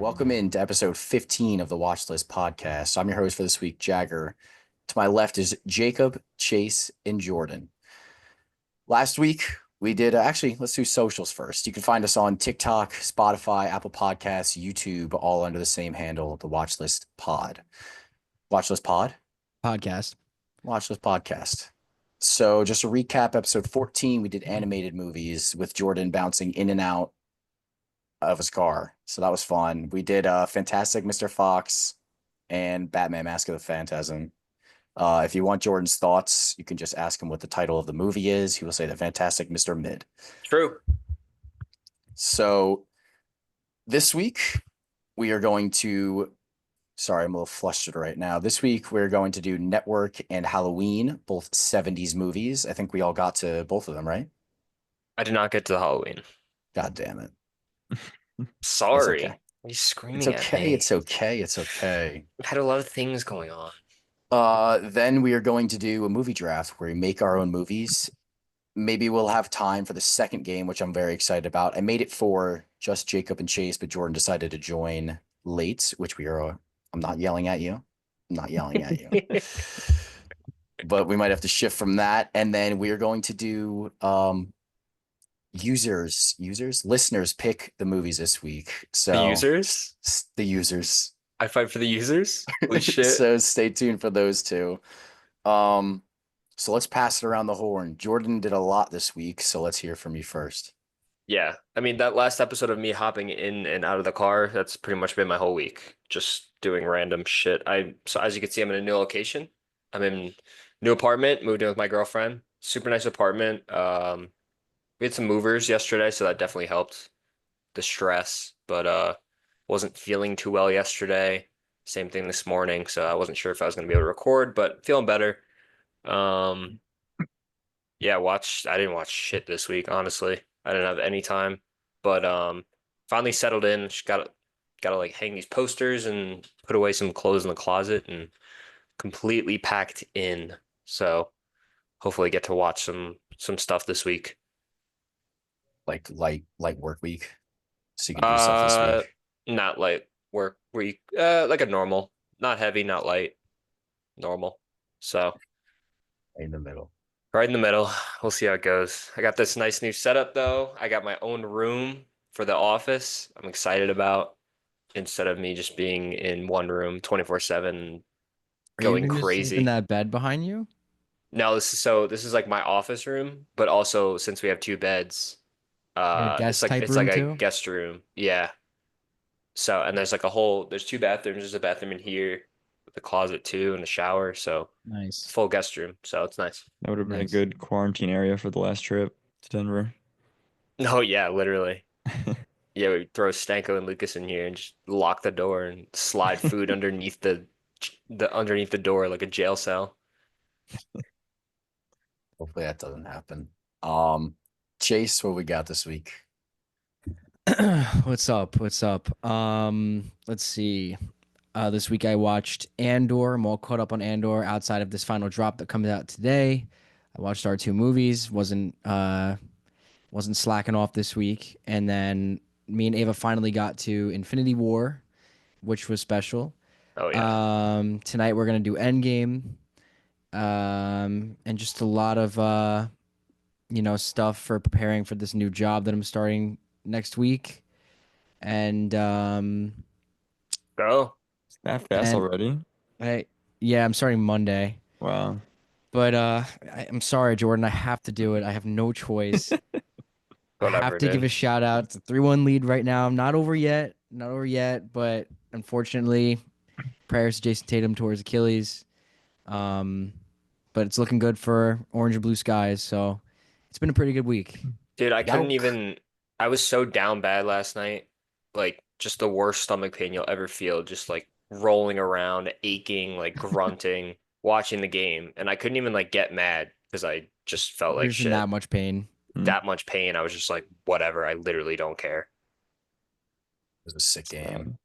Welcome into episode 15 of the Watchlist podcast. I'm your host for this week, Jagger. To my left is Jacob, Chase, and Jordan. Last week, we did actually, let's do socials first. You can find us on TikTok, Spotify, Apple Podcasts, YouTube, all under the same handle, the Watchlist Pod. Watchlist Pod? Podcast. Watchlist Podcast. So just to recap, episode 14, we did animated movies with Jordan bouncing in and out of his car. So that was fun. We did Fantastic Mr. Fox and Batman Mask of the Phantasm. If you want Jordan's thoughts, you can just ask him what the title of the movie is. He will say the Fantastic Mr. Mid. True. So this week we are going to, sorry, I'm a little flustered right now. This week we're going to do Network and Halloween, both 70s movies. I think we all got to both of them, right? I did not get to the Halloween. God damn it. Sorry. Okay. Are you screaming It's okay. at me? It's okay. It's okay. I've had a lot of things going on. Then we are going to do a movie draft where we make our own movies. Maybe we'll have time for the second game, which I'm very excited about. I made it for just Jacob and Chase, but Jordan decided to join late, which we are. I'm not yelling at you. I'm not yelling at you. But we might have to shift from that. And then we are going to do listeners pick the movies this week. So The users? the users. I fight for the users? Holy shit. So stay tuned for those two. So let's pass it around the horn. Jordan did a lot this week, so let's hear from you first. Yeah. I mean, that last episode of me hopping in and out of the car, that's pretty much been my whole week. Just doing random shit. So as you can see, I'm in a new location. I'm in new apartment, moved in with my girlfriend. Super nice apartment. We had some movers yesterday, so that definitely helped the stress, but wasn't feeling too well yesterday. Same thing this morning, so I wasn't sure if I was going to be able to record, but feeling better. Yeah, I didn't watch shit this week, honestly. I didn't have any time, but finally settled in. Just gotta like hang these posters and put away some clothes in the closet and completely packed in. So hopefully get to watch some stuff this week. Like light work week, so you can do stuff this week. Not light work week, like a normal, not heavy, not light, normal. So In the middle. right in the middle. We'll see how it goes. I got this nice new setup though. I got my own room for the office. I'm excited about, instead of me just being in one room 24/7 going crazy. In that bed behind you? No, this is like my office room, but also since we have two beds, guest it's type it's room like a too? guest room. Yeah. So, and there's there's two bathrooms. There's a bathroom in here with a closet too and a shower. So it's a Nice. full guest room. So it's nice. That would have been Nice. a good quarantine area for the last trip to Denver. Oh yeah, literally. Yeah, we throw Stanko and Lucas in here and just lock the door and slide food underneath the underneath the door like a jail cell. Hopefully that doesn't happen. Chase, what we got this week? What's up? Let's see. This week I watched Andor. I'm all caught up on Andor outside of this final drop that comes out today. I watched our two movies. Wasn't slacking off this week. And then me and Ava finally got to Infinity War, which was special. Oh yeah. Tonight we're gonna do Endgame. And just a lot of stuff for preparing for this new job that I'm starting next week. And Go. That fast And- already? I'm starting Monday. Wow. But I'm sorry, Jordan. I have to do it. I have no choice. I Whatever, have to give dude. a shout out. It's a 3-1 lead right now. I'm not over yet. But unfortunately, prayers to Jason Tatum towards Achilles. But it's looking good for Orange and Blue Skies. So it's been a pretty good week. Dude, I couldn't Yowk. even. I was so down bad last night. Like, just the worst stomach pain you'll ever feel. Just like rolling around, aching, like grunting, watching the game. And I couldn't even like get mad because I just felt like There's shit. that much pain. That much pain. I was just like, whatever. I literally don't care. It was a sick game.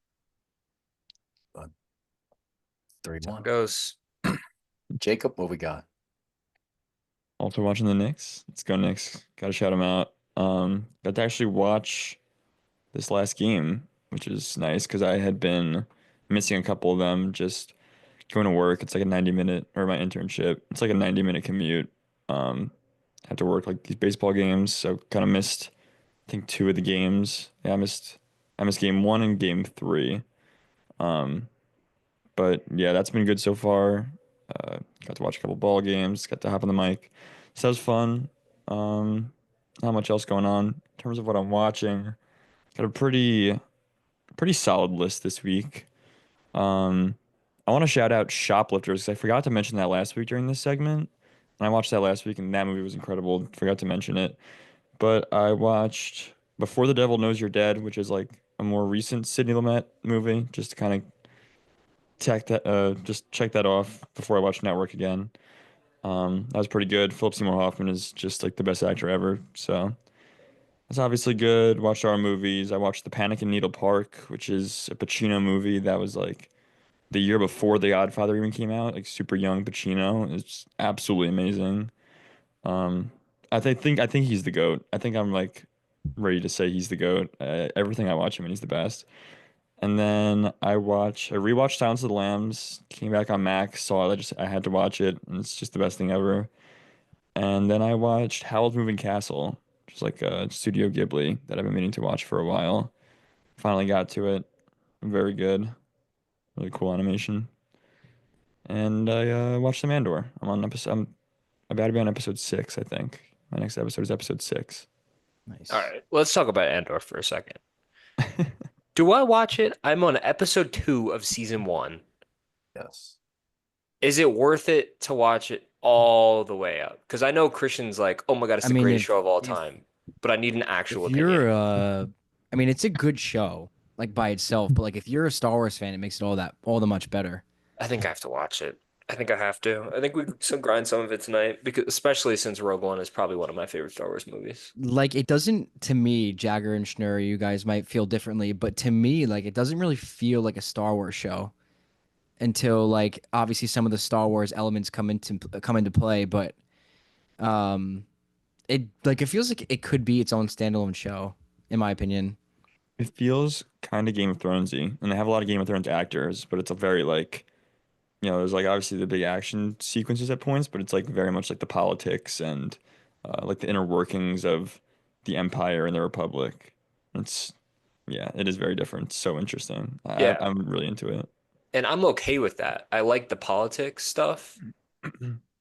But That's how 3-1. it goes. Jacob, what we got? Also watching the Knicks. Let's go Knicks. Gotta shout them out. Got to actually watch this last game. which is nice because I had been missing a couple of them. Just going to work, it's like a 90-minute, or my internship, it's like a 90-minute commute. Um, Had to work like these baseball games, so kind of missed, I think, two of the games. Yeah, I missed game one and game three. Um, but yeah, that's been good so far. Got to watch a couple ball games, got to hop on the mic. So that was fun. Not much else going on in terms of what I'm watching. Got a pretty solid list this week. Um, I want to shout out Shoplifters 'cause I forgot to mention that last week during this segment. And I watched that last week and that movie was incredible. Forgot to mention it. But I watched Before the Devil Knows You're Dead, which is like a more recent Sidney Lumet movie, just to kind of just check that off before I watch Network again. That was pretty good. Philip Seymour Hoffman is just like the best actor ever. So that's obviously good. Watched our movies. I watched The Panic in Needle Park, which is a Pacino movie that was like the year before The Godfather even came out, like super young Pacino. It's absolutely amazing. Um, I think he's the GOAT. I think I'm like ready to say he's the GOAT. Everything I watch him and he's the best. And then I rewatched Silence of the Lambs, came back on Max, saw it, I had to watch it, and it's just the best thing ever. And then I watched Howl's Moving Castle, which is like a Studio Ghibli that I've been meaning to watch for a while. Finally got to it. Very good. Really cool animation. And I watched some Andor. I'm about to be on episode 6, I think. My next episode is episode 6. Nice. All right, let's talk about Andor for a second. Do I watch it? I'm on episode 2 of season 1. Yes. Is it worth it to watch it all the way up? Because I know Christian's like, oh my God, it's I the mean, greatest if show of all if time. But I need an if actual opinion. you're I mean, it's a good show like by itself, but like if you're a Star Wars fan, it makes it all the much better. I think I have to watch it. I think I have to. I think we can grind some of it tonight because especially since Rogue One is probably one of my favorite Star Wars movies. Like it doesn't to me, Jagger and Schnurr, you guys might feel differently, but to me, like it doesn't really feel like a Star Wars show until like obviously some of the Star Wars elements come into play, but um it like it feels like it could be its own standalone show, in my opinion. It feels kind of Game of Thronesy, and they have a lot of Game of Thrones actors, but it's a very like, there's like obviously the big action sequences at points, but it's like very much like the politics and like the inner workings of the Empire and the Republic. It's Yeah, it is very different. It's so interesting. Yeah. I'm really into it. And I'm okay with that. I like the politics stuff,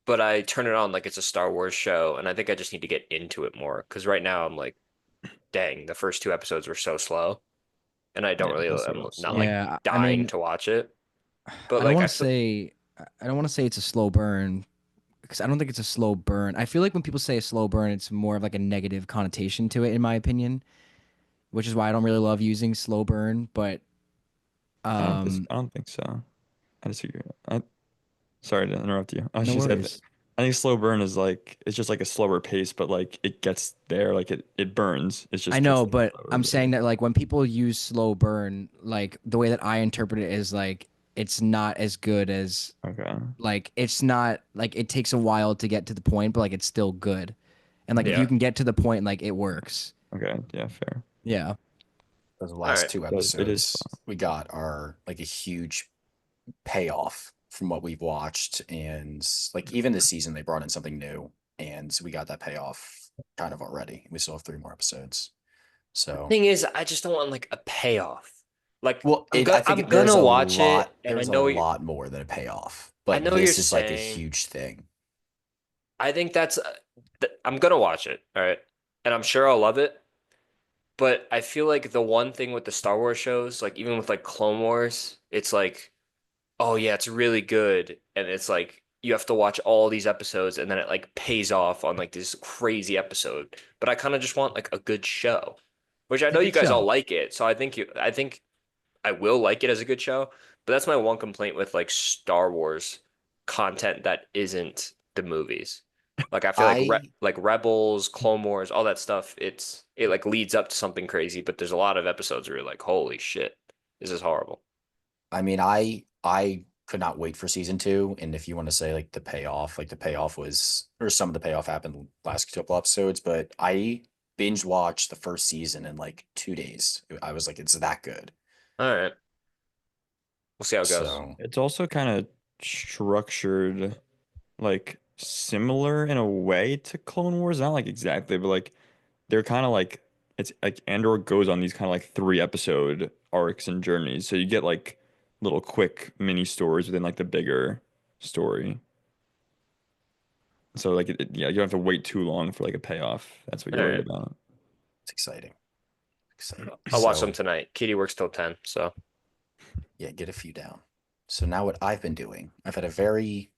but I turn it on like it's a Star Wars show, and I think I just need to get into it more. Because right now I'm like, dang, the first 2 episodes were so slow, and I don't Yeah, really, that's I'm what not like Yeah, I dying mean, to watch it. But I don't like want to say I don't want to say it's a slow burn because I don't think it's a slow burn. I feel like when people say a slow burn, it's more of like a negative connotation to it, in my opinion, which is why I don't really love using slow burn. But I don't think so. I disagree. Sorry to interrupt you. I was no just worries. I think slow burn is like it's just like a slower pace, but like it gets there, like it burns. It I just gets know, there but slower, I'm but saying that like when people use slow burn, like the way that I interpret it is like it's not as good as okay. like it's not like it takes a while to get to the point, but like it's still good. And like if you yeah. can get to the point, like it works. Okay, yeah, fair. Yeah. Those All last right. 2 But it is episodes we got are like a huge payoff from what we've watched. And like even this season, they brought in something new. And we got that payoff kind of already. We still have 3 more episodes. So, Thing is, I just don't want like a payoff. Like well, I I'm think gonna watch it, and I there's a know lot more than a payoff. I But know you're this is like a saying. huge thing. I think I'm gonna watch it, all right, and I'm sure I'll love it. But I feel like the one thing with the Star Wars shows, like even with like Clone Wars, it's like, oh yeah, it's really good, and it's like you have to watch all these episodes, and then it like pays off on like this crazy episode. But I kind of just want like a good show, which I It's a know you good guys all show. like it, so I think I will like it as a good show. But that's my one complaint with like Star Wars content that isn't the movies. Like I feel like I like Rebels, Clone Wars, all that stuff, it like leads up to something crazy, but there's a lot of episodes where you're like, holy shit, this is horrible. I mean, I could not wait for season 2. And if you want to say like the payoff was, or some of the payoff happened last couple episodes, but I binge watched the first season in like 2 days. I was like, it's that good. All right. We'll see how it goes. So It's also kind of structured like similar in a way to Clone Wars. Not like exactly, but like they're kind of like it's like Andor goes on these kind of like 3 episode arcs and journeys. So you get like little quick mini stories within like the bigger story. So like yeah, you don't have to wait too long for like a payoff. That's what All you're worried right. about. it's exciting. Exciting. I'll watch them So tonight. Kitty works till 10, so yeah, get a few down. So now what I've been doing, I've had a very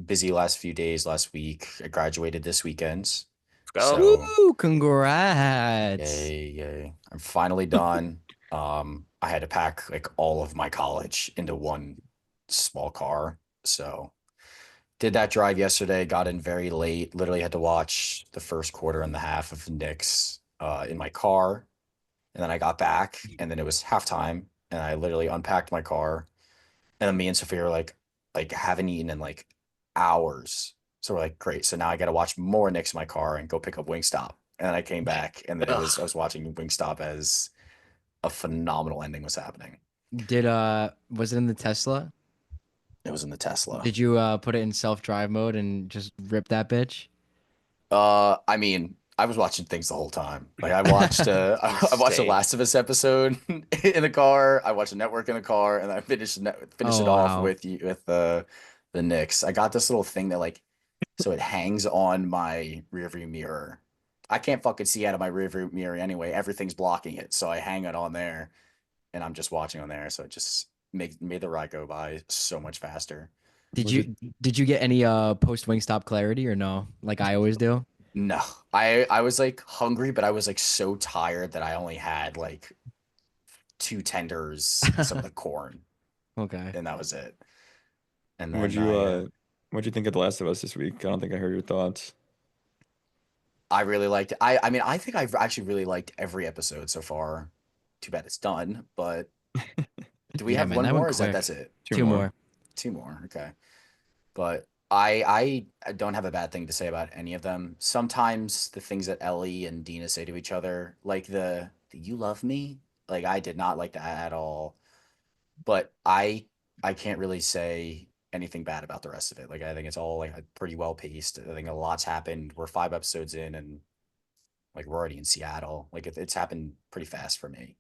busy last few days last week. I graduated this weekend. let's go. So Woo! Congrats. yay, yay. I'm finally done. I had to pack like all of my college into one small car. So did that drive yesterday, got in very late, literally had to watch the first quarter and the half of Knicks in my car. And then I got back and then it was halftime and I literally unpacked my car. And then me and Sophia were like haven't eaten in like hours. So we're like, great. So now I got to watch more Knicks in my car and go pick up Wingstop. And then I came back and then I Ugh. was watching Wingstop as a phenomenal ending was happening. Did was it in the Tesla? It was in the Tesla. Did you put it in self-drive mode and just rip that bitch? I mean, I was watching things the whole time. Like I watched I watched the Insane. Last of Us episode in the car. I watched the network in the car, and I finished Oh it off wow. with the Knicks. I got this little thing that like so it hangs on my rearview mirror. I can't fucking see out of my rearview mirror anyway. Everything's blocking it, so I hang it on there, and I'm just watching on there. So it just made the ride go by so much faster. Did Was it you did you get any post Wingstop clarity or no? Like I always do. No, I was like hungry, but I was like so tired that I only had like two tenders and some of the corn, Okay. and that was it. And What'd then you what'd you think of The Last of Us this week? I don't think I heard your thoughts. I really liked it. I mean I think I've actually really liked every episode so far. Too bad it's done, but do we Yeah, have man, one that more? went Or is that quick. that's it? Two Two more. more. Two more. Okay. But I don't have a bad thing to say about any of them. Sometimes the things that Ellie and Dina say to each other, like the "you love me," like I did not like that at all. But I can't really say anything bad about the rest of it. Like I think it's all like pretty well paced. I think a lot's happened. We're 5 episodes in, and like we're already in Seattle. Like it's happened pretty fast for me.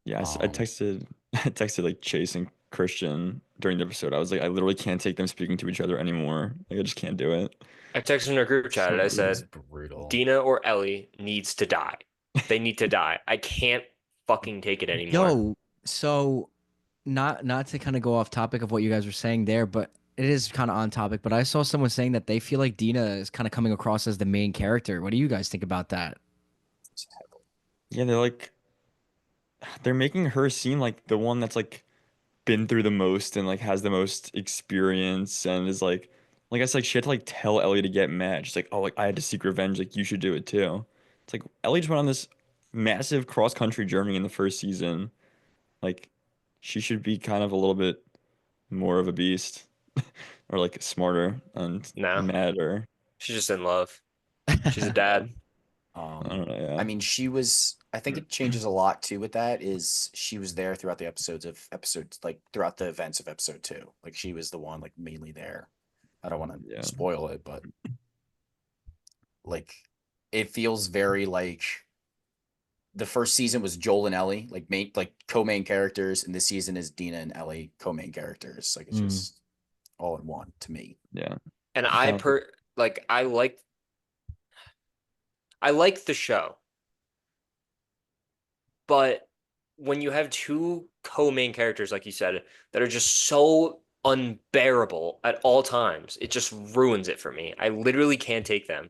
Yeah, I Um, texted I texted like Chase and Christian during the episode. I was like, I literally can't take them speaking to each other anymore. Like I just can't do it. I texted in our group chat So and I it's brutal. said, brutal. Dina or Ellie needs to die. They need to die. I can't fucking take it anymore. Yo, so not to kind of go off topic of what you guys were saying there, but it is kind of on topic. But I saw someone saying that they feel like Dina is kind of coming across as the main character. What do you guys think about that? Yeah, they're making her seem like the one that's like been through the most and like has the most experience and is like I said, like she had to like tell Ellie to get mad. She's like, oh, like I had to seek revenge. Like you should do it too. It's like Ellie just went on this massive cross country journey in the first season. Like she should be kind of a little bit more of a beast or like smarter and No, madder. she's just in love. She's a dad. I don't know. I Yeah. mean, I think it changes a lot too with that is she was there throughout the episodes, like throughout the events of episode 2. Like she was the one like mainly there. I don't want Yeah. to spoil it, but like it feels very like the first season was Joel and Ellie, like co-main characters, and this season is Dina and Ellie co-main characters. Like it's Mm. just all in one to me. Yeah. And I kind of like I like the show, but when you have two co-main characters, like you said, that are just so unbearable at all times, it just ruins it for me. I literally can't take them.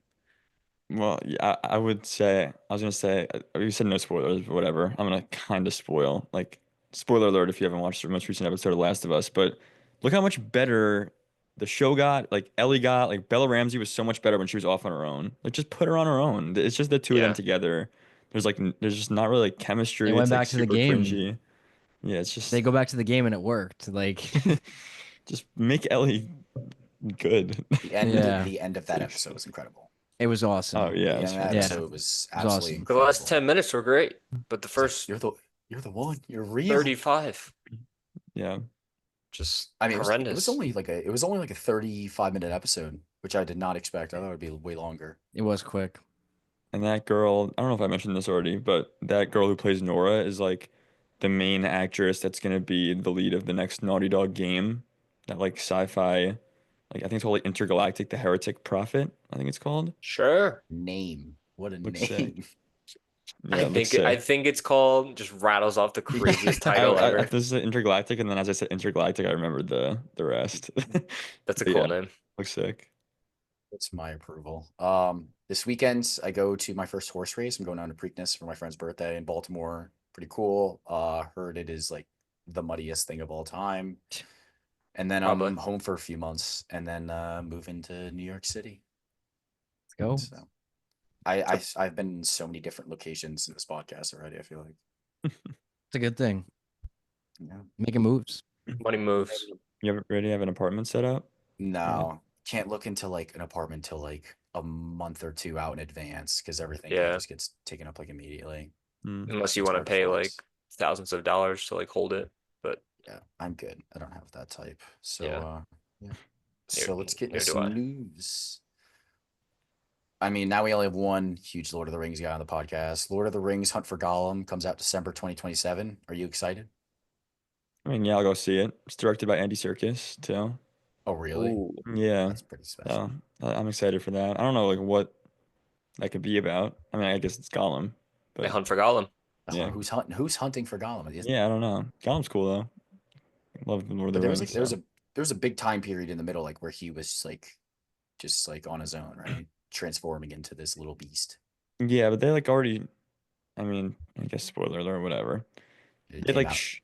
well, yeah, I would say I was gonna say you said no spoilers, but whatever. I'm gonna kind of spoil. Like spoiler alert if you haven't watched the most recent episode of Last of Us, but look how much better the show got. Like Ellie got. Like Bella Ramsey was so much better when she was off on her own. Like just put her on her own. It's just the two of them Yeah. together. There's just not really like They chemistry. went It's like back to the super game. cringy. Yeah, it's They just go back to the game and it worked. Like, just make Ellie good. The end yeah. the end of that episode was incredible. It was awesome. Oh yeah, Yeah, it's that Yeah. episode was It was absolutely awesome. The last incredible. 10 minutes were great, but the It's like, first you're the one. You're real. 35 yeah. just I mean, horrendous. it was only like a 35-minute episode, which I did not expect. I thought it would be way longer. It was quick. And that girl, I don't know if I mentioned this already, but that girl who plays Nora is like the main actress that's gonna be the lead of the next Naughty Dog game. That like sci-fi, like I think it's called like Intergalactic: The Heretic Prophet. I think it's called. Sure. Name. What a Looks sick. name. Yeah, it looks I sick. think it's called just rattles off the craziest title I ever. this is Intergalactic, and then as I said Intergalactic, I remembered the rest. That's a But cool yeah, name. looks sick. It's my approval. This weekend I go to my first horse race. I'm going down to Preakness for my friend's birthday in Baltimore. Pretty cool. Heard it is like the muddiest thing of all time. And then Probably. I'm home for a few months and then move into New York City. Let's go. So I've been in so many different locations in this podcast already, I feel like. It's a good thing. Yeah. Making moves. Money moves. You already have an apartment set up? No, can't look into like an apartment till like a month or two out in advance because everything Yeah. just gets taken up like immediately. Mm. Unless you It's want to hard pay fought. like thousands of dollars to like hold it. But Yeah, I'm good. I don't have that type. So Yeah. yeah. So let's get into neither do I. some news. I mean, now we only have one huge Lord of the Rings guy on the podcast. Lord of the Rings Hunt for Gollum comes out December 2027. Are you excited? I mean, yeah, I'll go see it. It's directed by Andy Serkis too. Oh, really? Ooh. Yeah, That's pretty special. so I'm excited for that. I don't know like what that could be about. I mean, I guess it's Gollum, They but hunt for Gollum. yeah, Who's hunting for Gollum? yeah, I don't know. Gollum's cool though. Love the Lord of the But Rings. So. there was a big time period in the middle, like where he was like just like on his own, right? Transforming into this little beast. Yeah, but they like already. I mean, I guess spoiler alert, whatever. It They came like, out.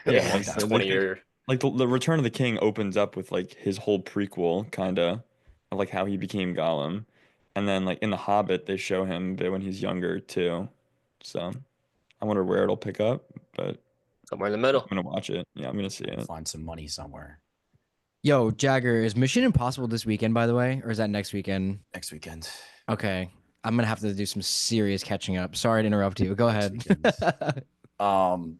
yeah, Yeah, Long like, time so ago. 20 year. like the Return of the King opens up with like his whole prequel, kind of like how he became Gollum, and then like in The Hobbit they show him but when he's younger too. So I wonder where it'll pick up, but Somewhere in the I'm middle. gonna watch it. Yeah, I'm gonna see it. Find some money somewhere Yo, Jagger, is Mission Impossible this weekend, by the way? Or is that next weekend? next weekend. Okay. I'm gonna have to do some serious catching up. Sorry to interrupt you. Go Next ahead. weekend. Um,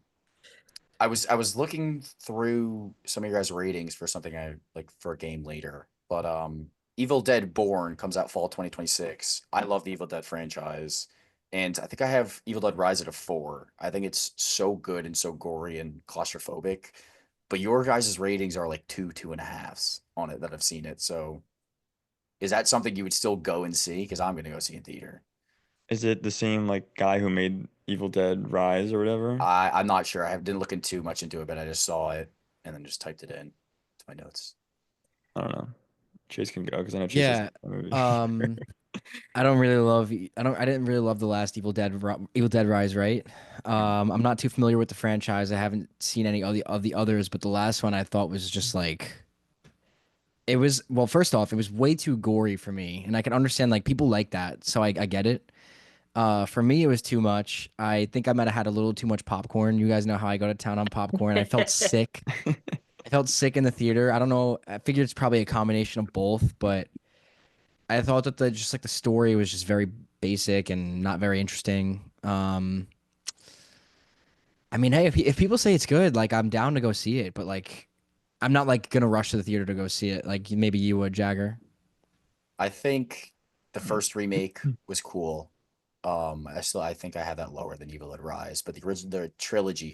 I was looking through some of your guys' ratings for something I like for a game later, but Evil Dead Born comes out fall 2026. I love the Evil Dead franchise, and I think I have Evil Dead Rise at a 4. I think it's so good and so gory and claustrophobic, but your guys' ratings are like 2.5s on it that I've seen it. So is that something you would still go and see? Because I'm gonna go see in theater. Is it the same like guy who made Evil Dead Rise or whatever? I'm not sure. Didn't look too much into it, but I just saw it and then just typed it in to my notes. I don't know. Chase can go because I know Chase has Yeah. the movie. I don't really love I didn't really love the last Evil Dead Rise, right? I'm not too familiar with the franchise. I haven't seen any of the others, but the last one I thought was just like it was well, first off, it was way too gory for me. And I can understand like people like that, so I get it. For me, it was too much. I think I might have had a little too much popcorn. You guys know how I go to town on popcorn. I felt sick. I felt sick in the theater. I don't know. I figured it's probably a combination of both, but I thought that the story was just very basic and not very interesting. I mean, hey, if people say it's good, like I'm down to go see it, but like I'm not like gonna rush to the theater to go see it. Like maybe you would, Jagger. I think the first remake was cool. I think I had that lower than Evil Dead Rise, but the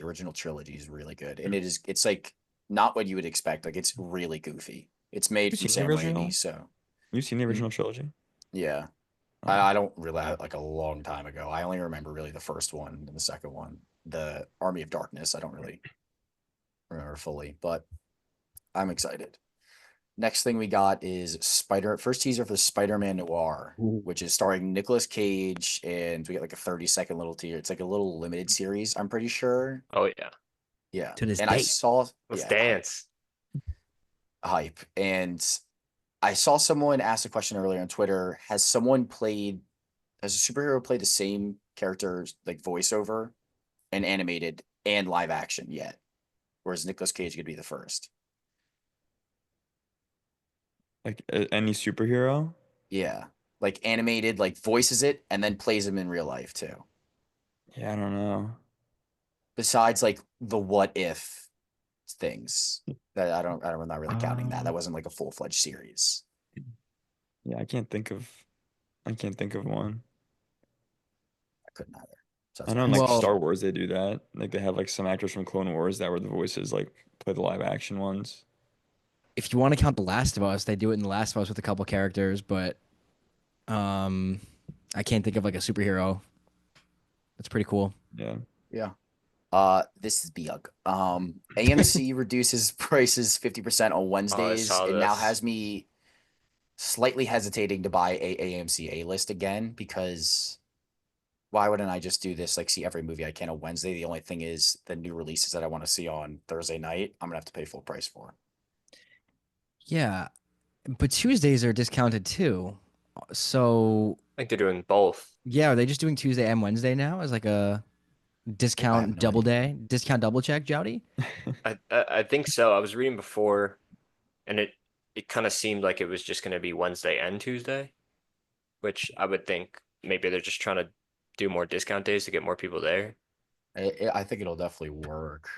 original trilogy is really good, and it's like not what you would expect. Like it's really goofy. It's made You've from seen the Sam original? Raimi, so You've seen the Mm. original trilogy? yeah. Oh. I don't really like a long time ago. I only remember really the first one and the second one, the Army of Darkness. I don't really remember fully, but I'm excited. Next thing we got is first teaser for Spider-Man Noir, which is starring Nicolas Cage, and we get like a 30-second little teaser. It's like a little limited series, I'm pretty sure. Oh yeah. Yeah. To this And I day. saw Let's yeah, dance. hype. And I saw someone ask a question earlier on Twitter. Has a superhero played the same character's like voiceover and animated and live action yet? Or is Nicolas Cage gonna be the first? Like any superhero? Yeah. like animated, like voices it and then plays him in real life too. Yeah, I don't know. Besides like the what if things that I'm not really counting that. That wasn't like a full-fledged series. Yeah, I can't think of one. I couldn't either. So I that's know my in like Well, Star Wars they do that. Like they have like some actors from Clone Wars that were the voices, like play the live action ones. if you want to count The Last of Us, they do it in The Last of Us with a couple characters, but um, I can't think of like a superhero. That's pretty cool. Yeah. yeah. This is big. AMC reduces prices 50% on Oh, I Wednesdays. saw It now this. has me slightly hesitating to buy a AMC A list again because why wouldn't I just do this? Like, see every movie I can on Wednesday. The only thing is the new releases that I want to see on Thursday night, I'm gonna have to pay full price for. Yeah, but Tuesdays are discounted too. So I think they're doing both. yeah, are they just doing Tuesday and Wednesday now as like a I have discount no double idea. day, discount double check, Jowdy? I think so. I was reading before, and it kind of seemed like it was just going to be Wednesday and Tuesday, which I would think maybe they're just trying to do more discount days to get more people there. I think it'll definitely work.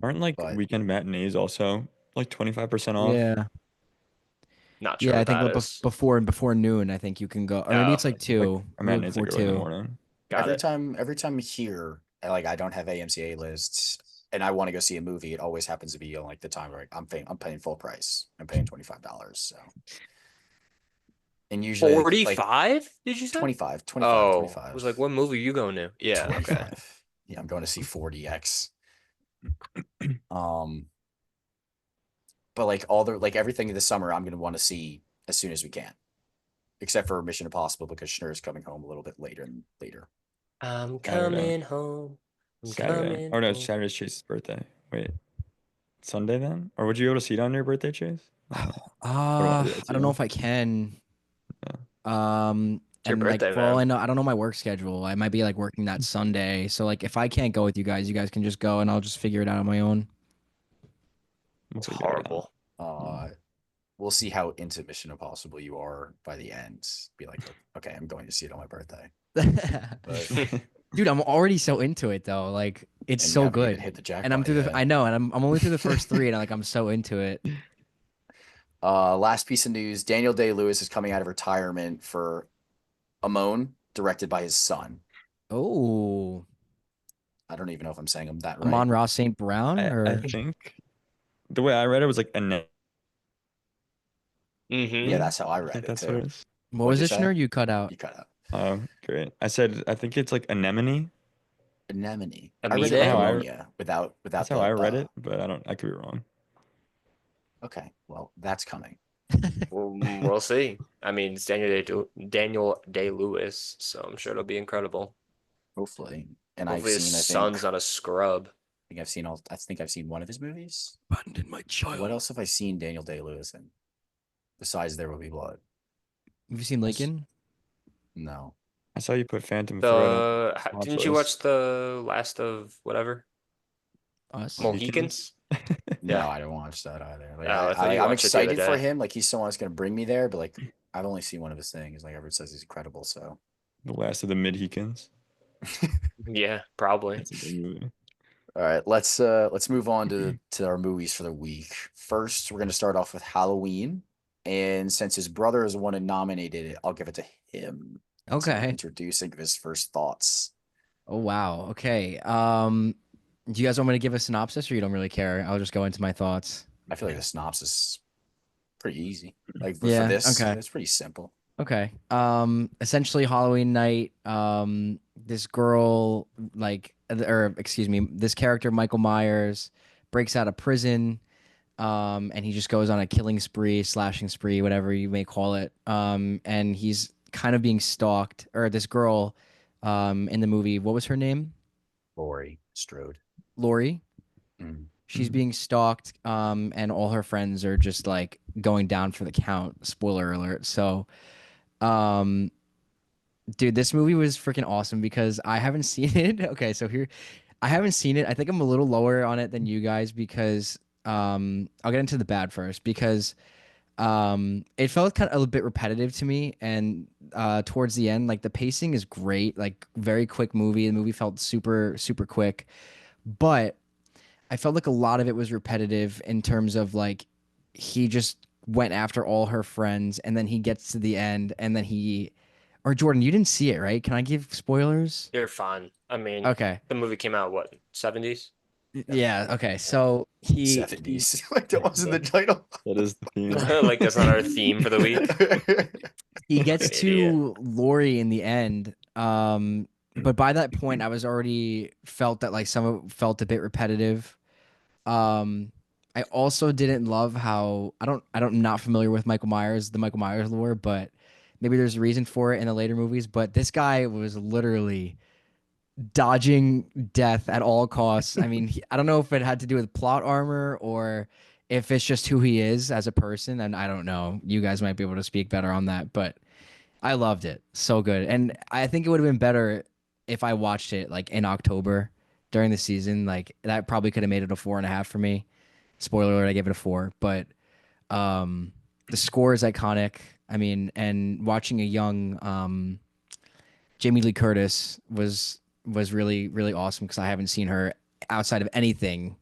Aren't like But weekend matinees also like 25% off? Yeah. Not sure Yeah, I what think that is. before noon, I think you can go, or maybe Oh, it's like Like two, a maybe matinee's before like early in the two. morning. got it. every time here, like I don't have AMC A lists and I want to go see a movie, it always happens to be on like the time where I'm paying full price. I'm paying $25. So and usually like 45, did you say? 25, 25, Oh, I was 25, like, what movie are you going to? Yeah, okay. 25. Yeah, I'm going to see 40X. Um, but like all the like everything this summer, I'm gonna want to see as soon as we can, except for Mission Impossible because Schnur's coming home a little bit later and later. I'm Saturday. coming home. I'm Saturday. coming Or no, home. Saturday's Chase's birthday. Wait, Sunday then? Or would you be able to see it on your birthday, Chase? I don't know. I don't want to do that I to don't know you. if I can. Yeah. It's your And like birthday, for all I man. know, I don't know my work schedule. I might be like working that Sunday. So like if I can't go with you guys can just go and I'll just figure it out on my own. We'll It's figure it out. horrible. Uh, we'll see how into Mission Impossible you are by the end. Be like, okay, I'm going to see it on my birthday. But Dude, I'm already so into it though. Like it's and you so haven't even good. hit the And I'm jackpot through yet. I know, and I'm only through the first three, and I'm so into it. Last piece of news: Daniel Day-Lewis is coming out of retirement for Amon, directed by his son. Oh, I don't even know if I'm saying him that right. Amon Ross St. Brown I or think the way I read it was like a net. Yeah, Mm-hmm. that's how I I read think it that's what too. it is. what What'd was you it, say? Schnur? You cut out. You cut out. Oh, great. I said I think it's like anemone. Anemone. I read That's it kind like of Amine? how ammonia that's without how I the read it, but I could be wrong. Okay, well, that's coming. We'll see. I mean, it's Daniel Day-Lewis, so I'm sure it'll be incredible. Hopefully. And Hopefully his son's not a scrub. I think I've seen one of his movies. Abandon my What child. else have I seen Daniel Day-Lewis in? Besides There Will Be Blood. Have you seen Lincoln? No. I saw you put Phantom Thread on watch Didn't you list. watch the last of whatever? Us? Mohicans? No, Yeah. I didn't watch that either. Like Oh, I thought you I'm watched it the other excited for day. him. Like he's someone that's gonna bring me there, but like I've only seen one of his things. Like everyone says he's incredible. So The Last of the Midhekins. Yeah, probably. That's a good movie. all right, let's move on to our movies for the week. First, we're gonna start off with Halloween. And since his brother is the one who nominated it, I'll give it to him. To Okay. introduce and give his first thoughts. Oh wow. Okay. Do you guys want me to give a synopsis, or you don't really care? I'll just go into my thoughts. I feel like the synopsis is pretty easy. Like for Yeah. this, Okay. it's pretty simple. Okay. Essentially Halloween night, this girl or excuse me, this character Michael Myers breaks out of prison, and he just goes on a killing spree, slashing spree, whatever you may call it. And he's kind of being stalked, or this girl, in the movie, what was her name? Laurie Strode. Lori. Mm. She's being stalked, and all her friends are just like going down for the count. Spoiler alert. So, um, dude, this movie was freaking awesome because I haven't seen it. Okay, so here, I haven't seen it. I think I'm a little lower on it than you guys because I'll get into the bad first because It felt kind of a little bit repetitive to me, and towards the end, like the pacing is great, like very quick movie. The movie felt super super quick, but I felt like a lot of it was repetitive in terms of like he just went after all her friends, and then he gets to the end, and then he, or Jordan, you didn't see it, right? Can I give spoilers? You're fine. I mean, Okay. the movie came out what, 70s? Yeah, okay. So he 70s. Like that wasn't the title. That is the theme. Like that's not our theme for the week. he gets Idiot. to Lori in the end. But by that point I was already felt that like some of it felt a bit repetitive. Um I also didn't love how I don't not familiar with the Michael Myers lore, but maybe there's a reason for it in the later movies. But this guy was literally dodging death at all costs. I mean, I don't know if it had to do with plot armor or if it's just who he is as a person, and I don't know. You guys might be able to speak better on that, but I loved it. So good. And I think it would have been better if I watched it like in October during the season. Like that probably could have made it a 4.5 for me. Spoiler alert, I gave it a 4. But the score is iconic. I mean, and watching a young Jamie Lee Curtis was really, really awesome because I haven't seen her outside of anything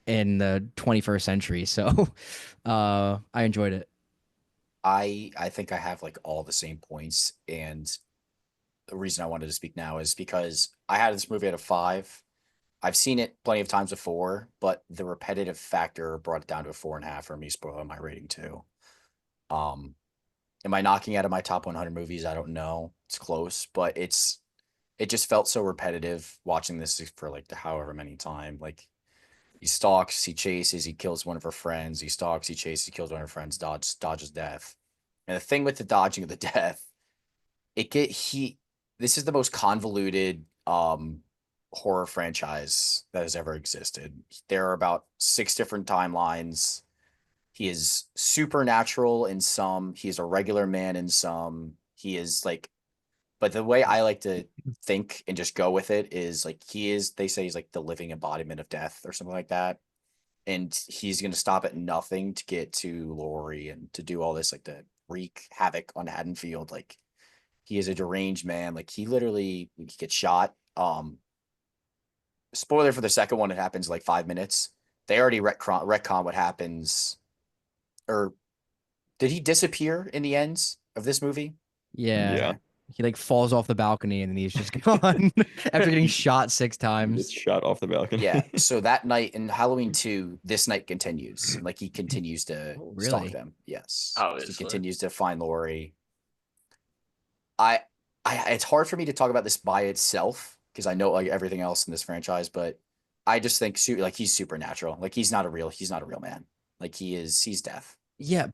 in the 21st century. So I enjoyed it. I think I have like all the same points, and the reason I wanted to speak now is because I had this movie at a 5. I've seen it plenty of times before, but the repetitive factor brought it down to a 4.5 for me, spoiling my rating too. Um, am I knocking out of my top 100 movies? I don't know. It's close, but it just felt so repetitive watching this for like the however many time. Like he stalks, he chases, he kills one of her friends. He stalks, he chases, he kills one of her friends. Dodges death. And the thing with the dodging of the death, it get he. This is the most convoluted horror franchise that has ever existed. There are about 6 different timelines. He is supernatural in some. He is a regular man in some. He is like, but the way I like to think and just go with it is like he is. They say he's like the living embodiment of death or something like that, and he's gonna stop at nothing to get to Lori and to do all this like to wreak havoc on Haddonfield. Like he is a deranged man. Like he literally he gets shot. Spoiler for the second one, it happens like 5 minutes. They already retcon what happens, or did he disappear in the end of this movie? Yeah. Yeah. He like falls off the balcony and then he's just gone after getting shot 6 He gets times. shot off the balcony. Yeah. So that night in Halloween 2, this night continues. Like he continues to Oh, stalk really? them. Yes. He Obviously. continues to find Lori. I it's hard for me to talk about this by itself because I know like everything else in this franchise, but I just think like he's supernatural. Like he's not a real man. Like he's death. Yeah.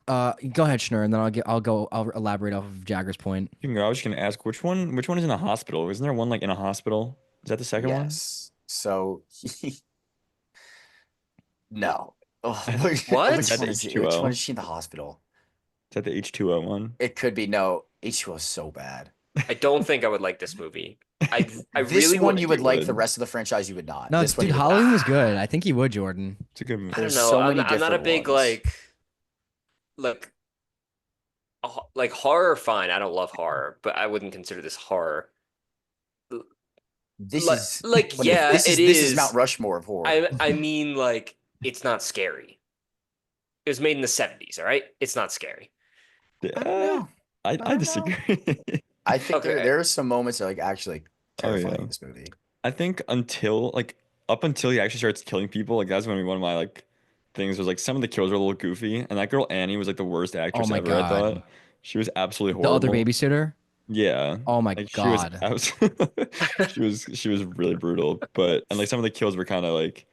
Go ahead, Schnur, and then I'll elaborate off of Jagger's point. You can go. I was just gonna ask which one is in a hospital? Isn't there one like in a hospital? Is that the second one? Yes. So no. Oh, What? which That's one is H2O. which one is she in the hospital? Is that the H2O one? It could be no. H2O is so bad. I don't think I would like this movie. I This really one would. you would you like. would. The rest of the franchise you would not. No, This one dude, you would Halloween not. was good. I think he would, Jordan. It's a good I movie. don't There's know. so I'm many not a different big ones. like like horror. Fine, I don't love horror, but I wouldn't consider this horror. This Like, is like but yeah, this it is Mount is. Rushmore of horror. I mean, like it's not scary. It was made in the 70s, all right? It's not scary. I don't know. I don't know. disagree. I think Okay. there are some moments that are like actually Oh, terrifying yeah. in this movie. I think until like up until he actually starts killing people, like that's when one of my like things was like some of the kills were a little goofy, and that girl Annie was like the worst Oh actress my ever. I God. thought she was absolutely The other horrible. babysitter? Yeah, Oh my like God. she was really brutal. But and like some of the kills were kind of like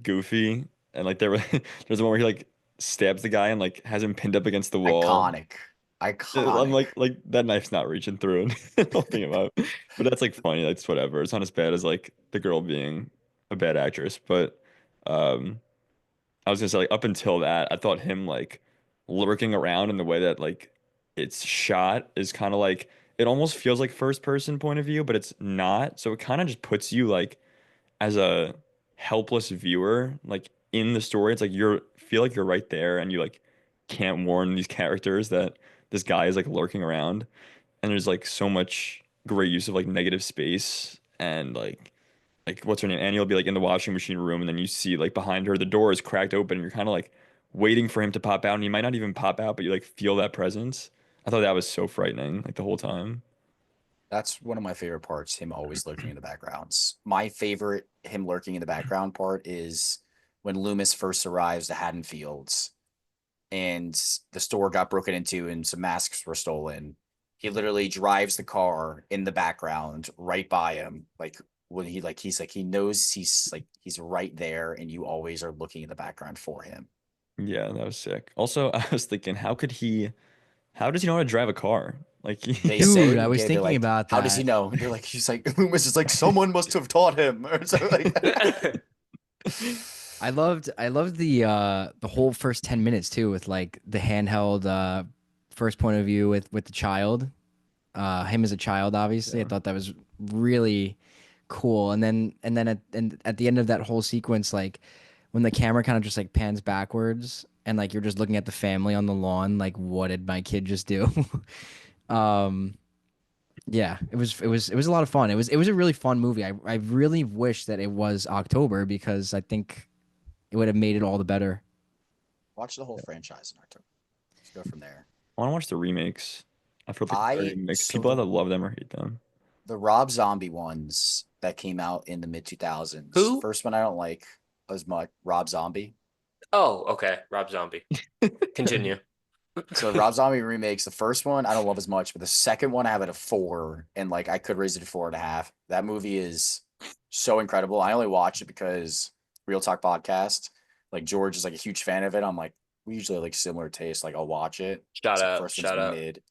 goofy, and like there were there's one where he like stabs the guy and like has him pinned up against the wall. Iconic. I'm Iconic. like that knife's not reaching through and the whole thing about. But that's like funny. That's whatever. It's not as bad as like the girl being a bad actress. But um I was gonna say like up until that, I thought him like lurking around in the way that like it's shot is kind of like it almost feels like first person point of view, but it's not. So it kind of just puts you like as a helpless viewer, like in the story. It's like you're feel like you're right there and you like can't warn these characters that this guy is like lurking around, and there's like so much great use of like negative space and like what's her name? Annie will be like in the washing machine room, and then you see like behind her the door is cracked open, and you're kind of like waiting for him to pop out, and he might not even pop out, but you like feel that presence. I thought that was so frightening, like the whole time. That's one of my favorite parts, him always lurking in the backgrounds. My favorite him lurking in the background part is when Loomis first arrives to Haddonfields and the store got broken into and some masks were stolen. He literally drives the car in the background right by him. Like when he's like he knows he's right there and you always are looking in the background for him. Yeah, that was sick. Also, I was thinking, how does he know how to drive a car? Like, They Dude, say, I was yeah, they're thinking like, about how does he that. know? They're like, he's like, Loomis is like, someone must have taught him or something like that. I loved the whole first 10 minutes too, with like the handheld first point of view with the child. Him as a child, obviously. I Yeah. thought that was really cool. And then at the end of that whole sequence, like when the camera kind of just like pans backwards and like you're just looking at the family on the lawn, like what did my kid just do? um yeah, it was a lot of fun. It was a really fun movie. I really wish that it was October because I think it would have made it all the better. Watch the whole franchise in October. Let's go from there. I want to watch the remakes. I feel like very mixed. So People either love them or hate them. the Rob Zombie ones that came out in the mid 2000s. Who? First one I don't like as much. Rob Zombie. Oh, okay. Rob Zombie. Continue. So the Rob Zombie remakes, the first one I don't love as much, but the second one I have at a 4, and like I could raise it to 4.5. That movie is so incredible. I only watch it because Real Talk Podcast, like George is like a huge fan of it. I'm like, we usually have like similar taste. Like I'll watch it. Shout So the out. first Shout one's out. mid,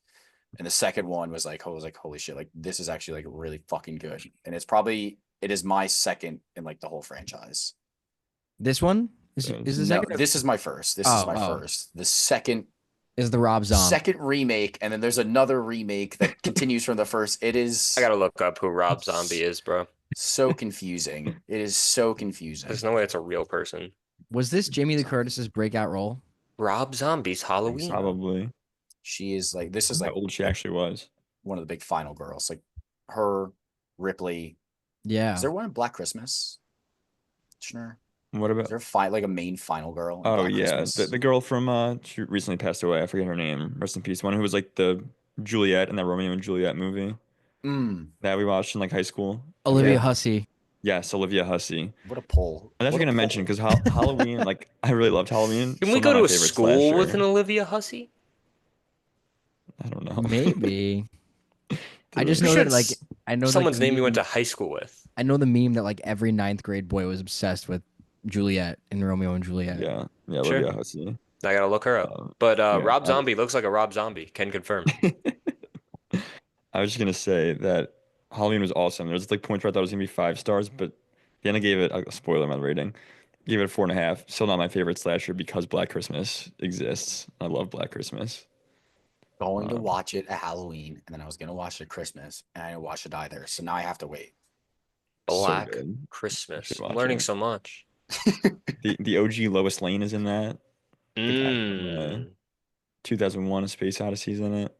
and the second one was like, holy shit, like this is actually like really fucking good. And it is my second in like the whole franchise. This one Uh, is the No, second. this is my first. This is my Oh. first. The second Is the Rob Zombie? second remake, and then there's another remake that continues from the first. It is I gotta look up who Rob Zombie is, bro. so confusing. It is so confusing. There's no way it's a real person. Was this Jamie Lee Curtis's breakout role? Rob Zombie's Halloween. Probably. She is like this is How like old she actually was. one of the big final girls. Like her, Ripley. Yeah. Is there one in Black Christmas? Sure. What Is about? there like a main final girl? In Oh Black yeah, Christmas? the girl from she recently passed away. I forget her name. Rest in peace. One who was like the Juliet in that Romeo and Juliet movie that we watched in like high school. Olivia Yeah. Hussey. Yes, Olivia Hussey. What a pull! I was actually What a gonna mention pull. because Halloween, like I really loved Halloween. Can Still we not go to my a favorite school with slasher. an Olivia Hussey? I don't know. Maybe. I just We know should that like I know someone's like, name you went to meme- high school with. I know the meme that like every ninth grade boy was obsessed with Juliet in Romeo and Juliet. Yeah, yeah, Sure. Olivia Hussey. I gotta look her up. Um, But yeah, Rob Zombie looks like a Rob Zombie. Can confirm. I was just gonna say that Halloween was awesome. There was like points where I thought it was gonna be 5 stars, but then I gave it a spoiler my rating. Gave it a 4.5. Still not my favorite slasher because Black Christmas exists. I love Black Christmas. Going to watch it at Halloween, and then I was gonna watch it at Christmas, and I didn't watch it either. So now I have to wait. So Black good. Christmas. should I'm watch learning it. so much. The OG Lois Lane is in that. The guy from, Mm. 2001: A Space Odyssey is in it.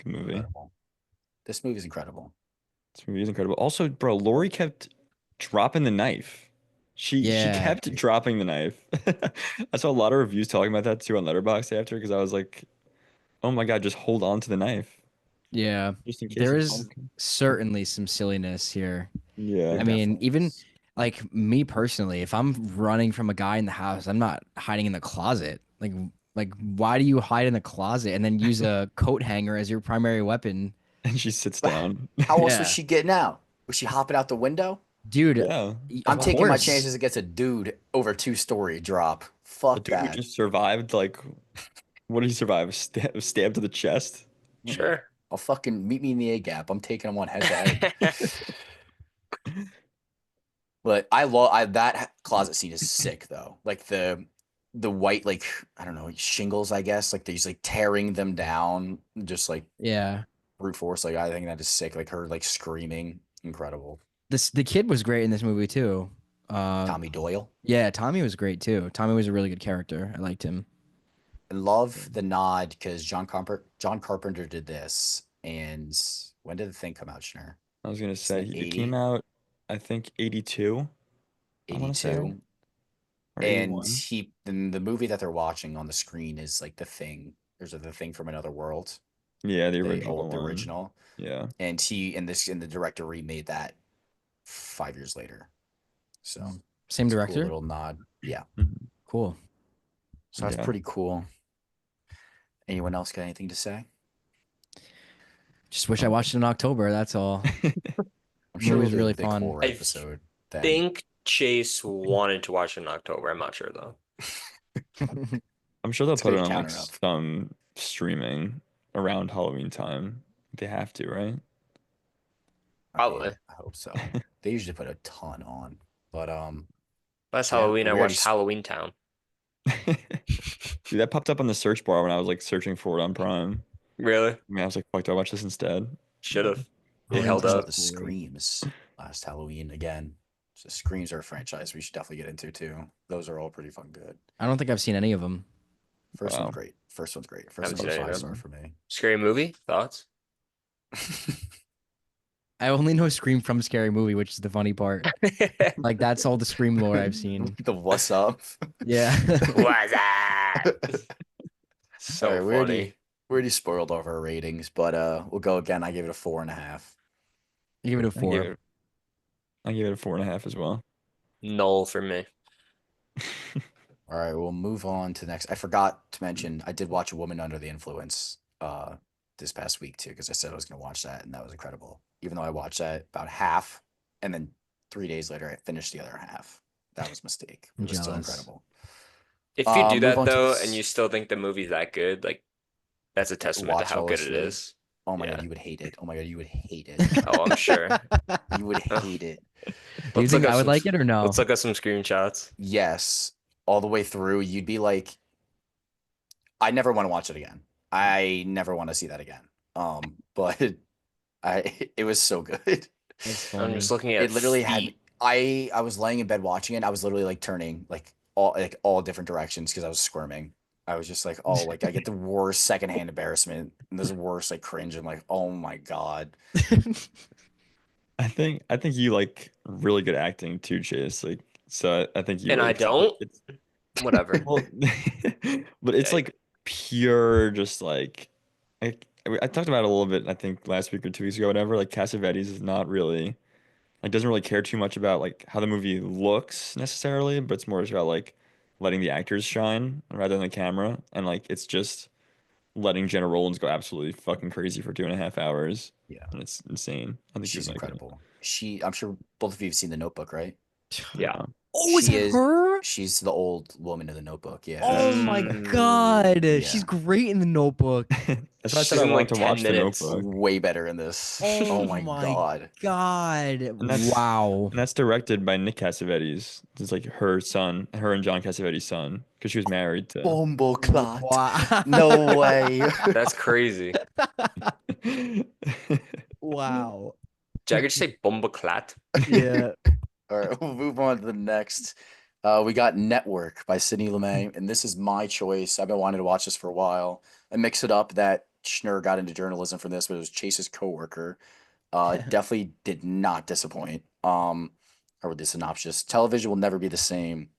Good movie. Incredible. This movie is incredible. This movie is incredible. Also, bro, Lori kept dropping the knife. She Yeah. kept dropping the knife. I saw a lot of reviews talking about that too on Letterboxd after because I was like, oh my God, just hold on to the knife. Yeah. Just in case There the is pumpkin- certainly some silliness here. Yeah. I mean, definitely even is. like me personally, if I'm running from a guy in the house, I'm not hiding in the closet. Like why do you hide in the closet and then use a coat hanger as your primary weapon? And she sits down. How else Yeah. was she getting out? Was she hopping out the window? Dude, Yeah. I'm of taking my course. chances against a dude over 2-story drop. The Fuck dude who that. just survived, like, what did he survive? A stab to the chest? Sure. I'll fucking meet me in the A gap. I'm taking him on head to head. But that closet scene is sick though. Like the white, like I don't know, shingles, I guess. Like they's like tearing them down, just like Yeah. brute force. Like I think that is sick. Like her like screaming, incredible. The kid was great in this movie too. Tommy Doyle. Yeah, Tommy was great too. Tommy was a really good character. I liked him. love the nod because John Carpenter did this. And when did the thing come out, Schnur? I was gonna Isn't say it it 80? came out, I think 82. I want to say 82. or And 81. then the movie that they're watching on the screen is like The Thing. There's The Thing from Another World, Yeah, the original the one. original. Yeah. And the director remade that 5 years later. So Same it's a cool director. little nod. Yeah. Mhm. Cool. So that's Yeah. pretty cool. Anyone else got anything to say? Just wish I watched it in October. That's all. I'm sure Movie's we'll do really the fun. core I episode then. think Chase wanted to watch it in October. I'm not sure though. I'm sure they'll It's put it good on like counter up. some streaming around Halloween time. They have to, right? Probably. I hope so. They usually put a ton on. But Last yeah, Halloween, I we already watched Halloween Town. Dude, that popped up on the search bar when I was like searching for it on Prime. Really? I mean, I was like, fuck, do I watch this instead? Should have. It Halloween held watched up. the Screams last Halloween again. So Screams are a franchise we should definitely get into too. Those are all pretty fun good. I don't think I've seen any of them. First Wow. one's great. First one's great. Haven't First seen one's any of 5 them. star for me. Scary movie? Thoughts? I only know Scream from Scary Movie, which is the funny part. Like that's all the Scream lore I've seen. The what's up? Yeah. What's that? So All right, funny. we already spoiled all of our ratings, but we'll go again. I gave it a 4.5. You give it a I gave 4. it, I gave it a 4.5 as well. Null for me. All right, we'll move on to the next. I forgot to mention I did watch A Woman Under the Influence this past week too, because I said I was gonna watch that, and that was incredible. Even though I watched that about half, and then 3 days later I finished the other half. That was a mistake. It was still Jealous. incredible. If you do Move that on to though, this- and you still think the movie's that good, like that's a testament to watch how all good this it really. is. Oh my Yeah. god, you would hate it. Oh my god, you would hate it. Oh, I'm sure. You would Oh. hate it. Do you Let's think look up I would some like it or no? Let's look at some screenshots. Yes, all the way through, you'd be like, I never want to watch it again. I never want to see that again. But it was so good. That's I'm funny. just looking at It literally had feet. I was laying in bed watching it. I was literally like turning like all different directions because I was squirming. I was just like, oh, like I get the worst secondhand embarrassment and this worst like cringe. I'm like, oh my god. I think you like really good acting too, Chase. Like, so I think you And would. I 'cause don't? It's, Whatever. well, but it's Yeah. like pure, just like I talked about it a little bit. I think last week or 2 weeks ago, whatever. Like Cassavetes is not really like doesn't really care too much about like how the movie looks necessarily, but it's more just about like letting the actors shine rather than the camera, and like it's just letting Jenna Rollins go absolutely fucking crazy for 2.5 hours, Yeah, and it's insane. I think she's you'd like it. incredible. I'm sure both of you have seen The Notebook, right? Yeah. Oh, is She that is- her? She's the old woman in The Notebook. Yeah. Oh my Mm, god. yeah. She's great in the Notebook. That's why I She's said I in, wanted like, to watch 10 The minutes. Notebook. Way better in this. Oh Oh my my god. God. that's- Wow. And that's directed by Nick Cassavetes. It's like her son, her and John Cassavetes' son, because she was married to. Bomboclat. Wow. No way. That's crazy. Wow. Jagger, did you say Bumbaclat? Yeah. All right, we'll move on to the next. We got Network by Sidney Lumet, and this is my choice. I've been wanting to watch this for a while. I mix it up that Schnur got into journalism from this, but it was Chase's coworker. Definitely did not disappoint. Or the synopsis: television will never be the same.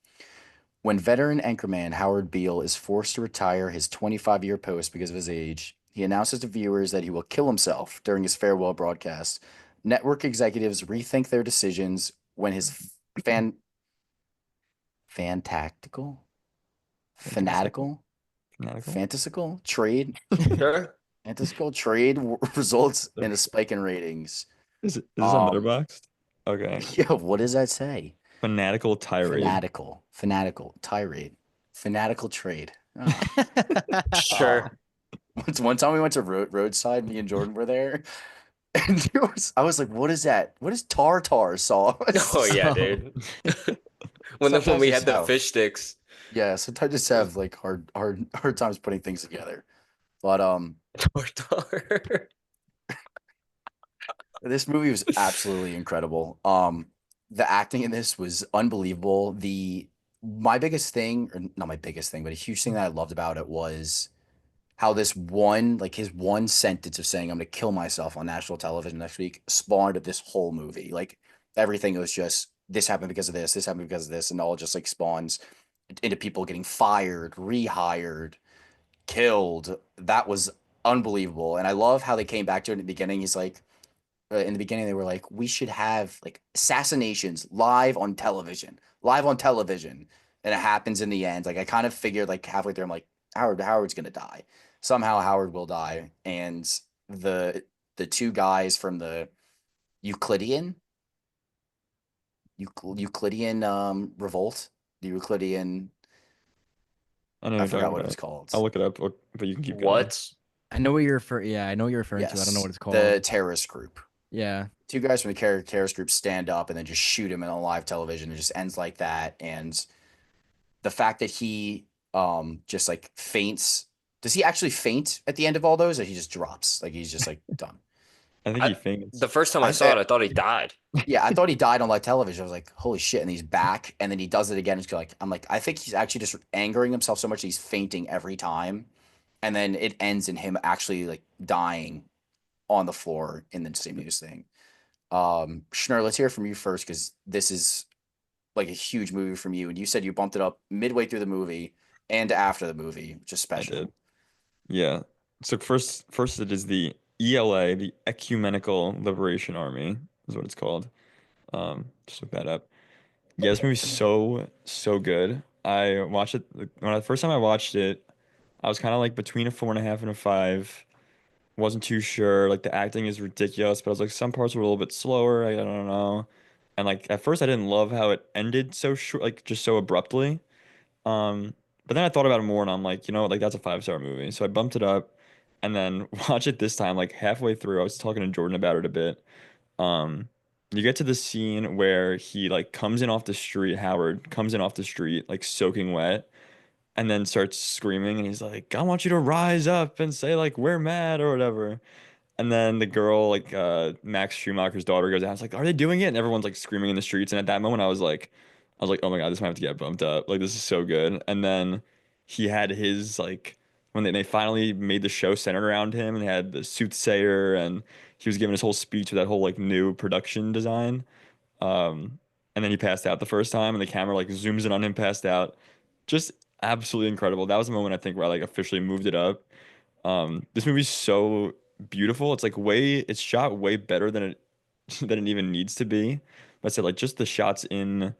When veteran anchorman Howard Beale is forced to retire his 25-year post because of his age, he announces to viewers that he will kill himself during his farewell broadcast. Network executives rethink their decisions when his fantastical Fantastical? trade Sure. results in a spike in ratings. Is this on Um, Letterboxd? Okay. Yeah, what does that say? Fanatical tirade. Fanatical tirade, fanatical trade. Oh. Sure. One time we went to roadside, me and Jordan were there, and I was like, "What is that? What is tartar sauce?" Oh yeah, dude. When Sometimes we it's had the how- fish sticks. Yeah, sometimes I just have like hard times putting things together. But Tartar. this movie was absolutely incredible. The acting in this was unbelievable. The my biggest thing, or not my biggest thing, but a huge thing that I loved about it was how this one, like his one sentence of saying, I'm going to kill myself on national television next week spawned this whole movie. Like everything was just, this happened because of this happened because of this, and all just like spawns into people getting fired, rehired, killed. That was unbelievable. And I love how they came back to it in the beginning. He's like, in the beginning, they were like, we should have like assassinations live on television. And it happens in the end. Like I kind of figured like halfway through, I'm like, Howard's gonna die. Somehow Howard will die. And the the two guys from the Euclidean Euclidean revolt, the Euclidean, I know I what you're forgot talking what it was about. called. I'll look it up, but you can keep going. What? I know what you're referring. Yeah, I know what you're referring to. I don't know Yes, what it's called. the terrorist group. Yeah, Two guys from the terrorist group stand up and then just shoot him in a live television. It just ends like that. And the fact that he just like faints. Does he actually faint at the end of all those, or he just drops? Like he's just like done. I think he faints. The first time I I saw it, I thought he died. Yeah, I thought he died on live television. I was like, holy shit! And he's back, and then he does it again. It's like I'm like, I think he's actually just angering himself so much that he's fainting every time, and then it ends in him actually like dying on the floor in the same news thing. Schnur, let's hear from you first because this is like a huge movie from you, and you said you bumped it up midway through the movie and after the movie, which is I special. did. Yeah. So first it is the ELA, the Ecumenical Liberation Army, is what it's called. Just look that up. Yeah, this movie's so good. I watched it when the first time I watched it, I was kind of like between a 4.5 and a 5. Wasn't too sure. Like the acting is ridiculous, but I was like some parts were a little bit slower. I don't know. And like at first I didn't love how it ended so short, like just so abruptly. But then I thought about it more and I'm like, you know what, like that's a 5-star movie. So I bumped it up and then watch it this time, like halfway through. I was talking to Jordan about it a bit. Um, you get to the scene where he like comes in off the street, Howard comes in off the street, like soaking wet, and then starts screaming and he's like, I want you to rise up and say like we're mad or whatever. And then the girl, like Max Schumacher's daughter, goes out. It's like, are they doing it? And everyone's like screaming in the streets. And at that moment, I was like, oh my God, this might have to get bumped up. Like this is so good. And then he had his like when they finally made the show centered around him, and they had the soothsayer, and he was giving his whole speech with that whole like new production design. Um, and then he passed out the first time, and the camera like zooms in on him passed out. Just absolutely incredible. That was the moment I think where I like officially moved it up. This movie's so beautiful. It's shot way better than it than it even needs to be. But I said like just the shots in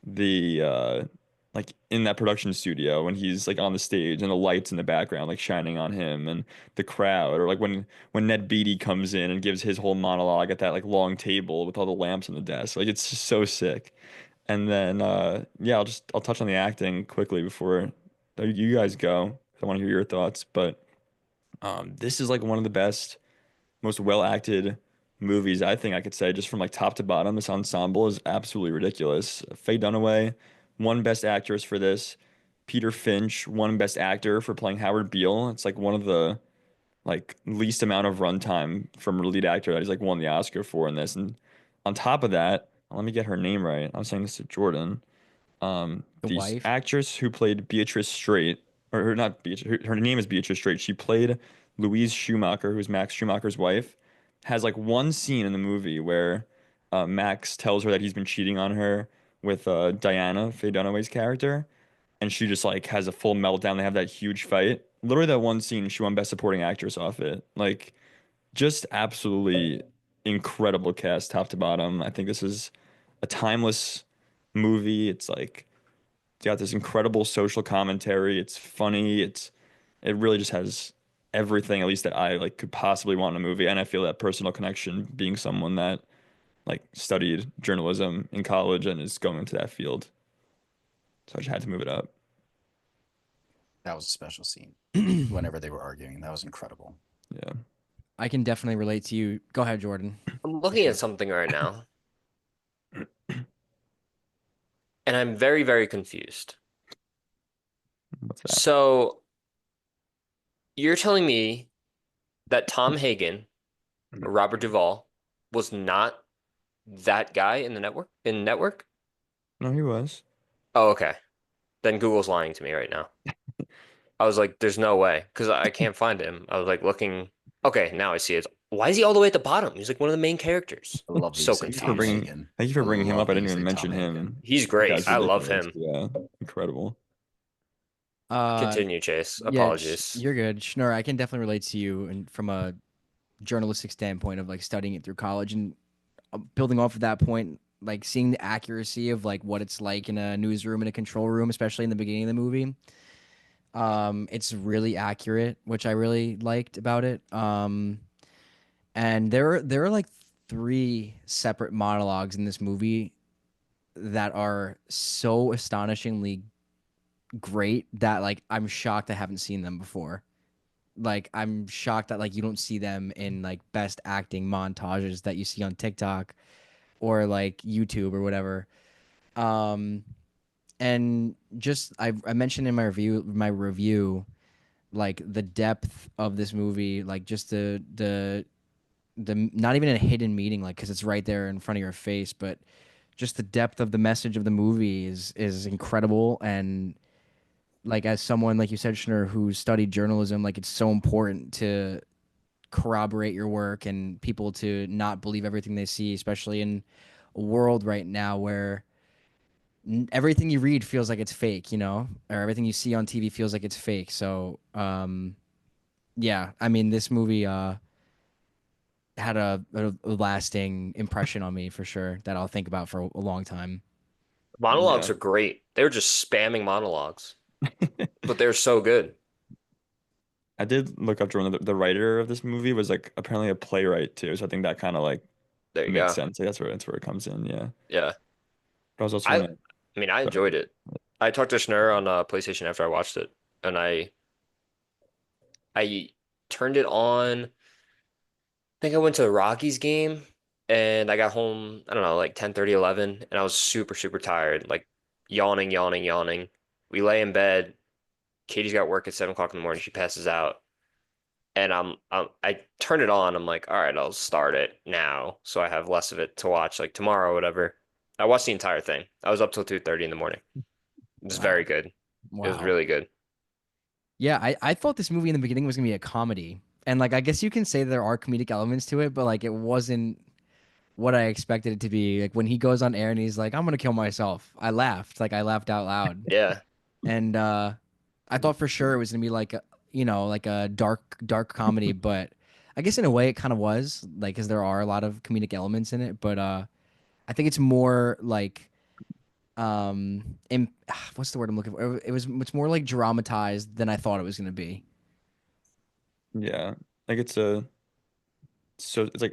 the like in that production studio when he's like on the stage and the lights in the background like shining on him and the crowd, or like when Ned Beatty comes in and gives his whole monologue at that like long table with all the lamps on the desk. Like it's just so sick. And then yeah, I'll touch on the acting quickly before you guys go. I want to hear your thoughts, but this is like one of the best, most well acted movies I think I could say, just from like top to bottom. This ensemble is absolutely ridiculous. Faye Dunaway won Best Actress for this. Peter Finch won Best Actor for playing Howard Beale. It's like one of the like least amount of runtime from a lead actor that he's like won the Oscar for in this. And on top of that, let me get her name right. I was saying this to Jordan. the The wife. actress who played Beatrice Straight, or her not Beatrice, her name is Beatrice Straight. She played Louise Schumacher, who's Max Schumacher's wife. Has like one scene in the movie where Max tells her that he's been cheating on her with Diana, Faye Dunaway's character, and she just like has a full meltdown. They have that huge fight. Literally that one scene, she won Best Supporting Actress off it. Like just absolutely incredible cast, top to bottom. I think this is a timeless movie. It's like it's got this incredible social commentary. It's funny. It really just has everything, at least that I like could possibly want in a movie. And I feel that personal connection being someone that like studied journalism in college and is going into that field. So I just had to move it up. That was a special scene. Whenever they were arguing, that was incredible. Yeah. I can definitely relate to you. Go ahead, Jordan. I'm looking at something right now, and I'm very, very confused. What's that? So you're telling me that Tom Hagen or Robert Duvall was not that guy in the network? In network? No, he was. Oh, okay. then Google's lying to me right now. I was like, there's no way, because I can't find him. I was like looking. Okay, now I see it. Why is he all the way at the bottom? He's like one of the main characters. I love that you So say Thank you for Tom confused. bringing. Hagen. Thank you for I bringing him up. love I that didn't you even say mention Tom Hagen. him. He's That great. guy's I love ridiculous. him. Yeah, incredible. Uh, Continue, Chase. yeah, Apologies. you're good. Schnur, I can definitely relate to you and from a journalistic standpoint of like studying it through college and building off of that point, like seeing the accuracy of like what it's like in a newsroom in a control room, especially in the beginning of the movie. It's really accurate, which I really liked about it. And there are like three separate monologues in this movie that are so astonishingly great that like I'm shocked I haven't seen them before. Like I'm shocked that like you don't see them in like best acting montages that you see on TikTok or like YouTube or whatever. Um and just I mentioned in my review like the depth of this movie, like just the not even a hidden meaning like cuz it's right there in front of your face, but just the depth of the message of the movie is incredible. And like as someone like you said, Schnur, who studied journalism, like it's so important to corroborate your work and people to not believe everything they see, especially in a world right now where everything you read feels like it's fake, you know, or everything you see on TV feels like it's fake. So, yeah, I mean, this movie had a lasting impression on me for sure that I'll think about for a long time. Monologues Yeah. are great. They were just spamming monologues, but they're so good. I did look up Jordan. The writer of this movie was like apparently a playwright too, so I think that kind of like There you makes go. sense. Like, that's where it comes in. Yeah. Yeah. But I was also I gonna. I mean, I Sorry. enjoyed it. I talked to Schnur on PlayStation after I watched it, and I turned it on. I think I went to the Rockies game, and I got home, I don't know, like 10:30, 11, and I was super, super tired, like yawning, yawning, yawning. We lay in bed. Katie's got work at 7 o'clock in the morning. She passes out. And I turn it on. I'm like, all right, I'll start it now, so I have less of it to watch like tomorrow or whatever. I watched the entire thing. I was up till 2:30 in the morning. It was very Wow. good. It was Wow. really good. Yeah, I thought this movie in the beginning was gonna be a comedy. And like I guess you can say there are comedic elements to it, but like it wasn't what I expected it to be. Like when he goes on air and he's like, I'm gonna kill myself. I laughed. Like I laughed out loud. Yeah. And I thought for sure it was gonna be like you know, like a dark comedy, but I guess in a way it kind of was, like, because there are a lot of comedic elements in it, but I think it's more like what's the word I'm looking for? It's more like dramatized than I thought it was gonna be. Yeah. Like it's like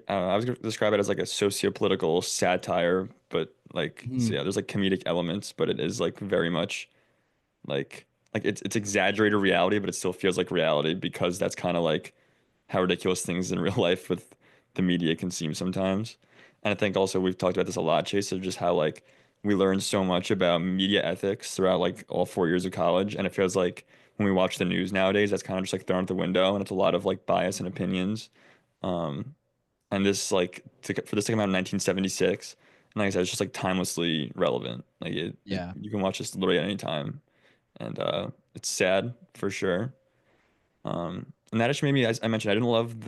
I don't know, I was gonna describe it as like a socio-political satire, but like so Mhm. yeah, there's like comedic elements, but it is like very much like it's exaggerated reality, but it still feels like reality because that's kind of like how ridiculous things in real life with the media can seem sometimes. And I think also we've talked about this a lot, Chase, of just how like we learn so much about media ethics throughout like all 4 years of college. And it feels like when we watch the news nowadays, that's kind of just like thrown out the window and it's a lot of like bias and opinions. Um, and this for this to come out in 1976, and like I said, it's just like timelessly relevant. Like Yeah. you can watch this literally at any time, and it's sad for sure. And that actually made me, as I mentioned, I didn't love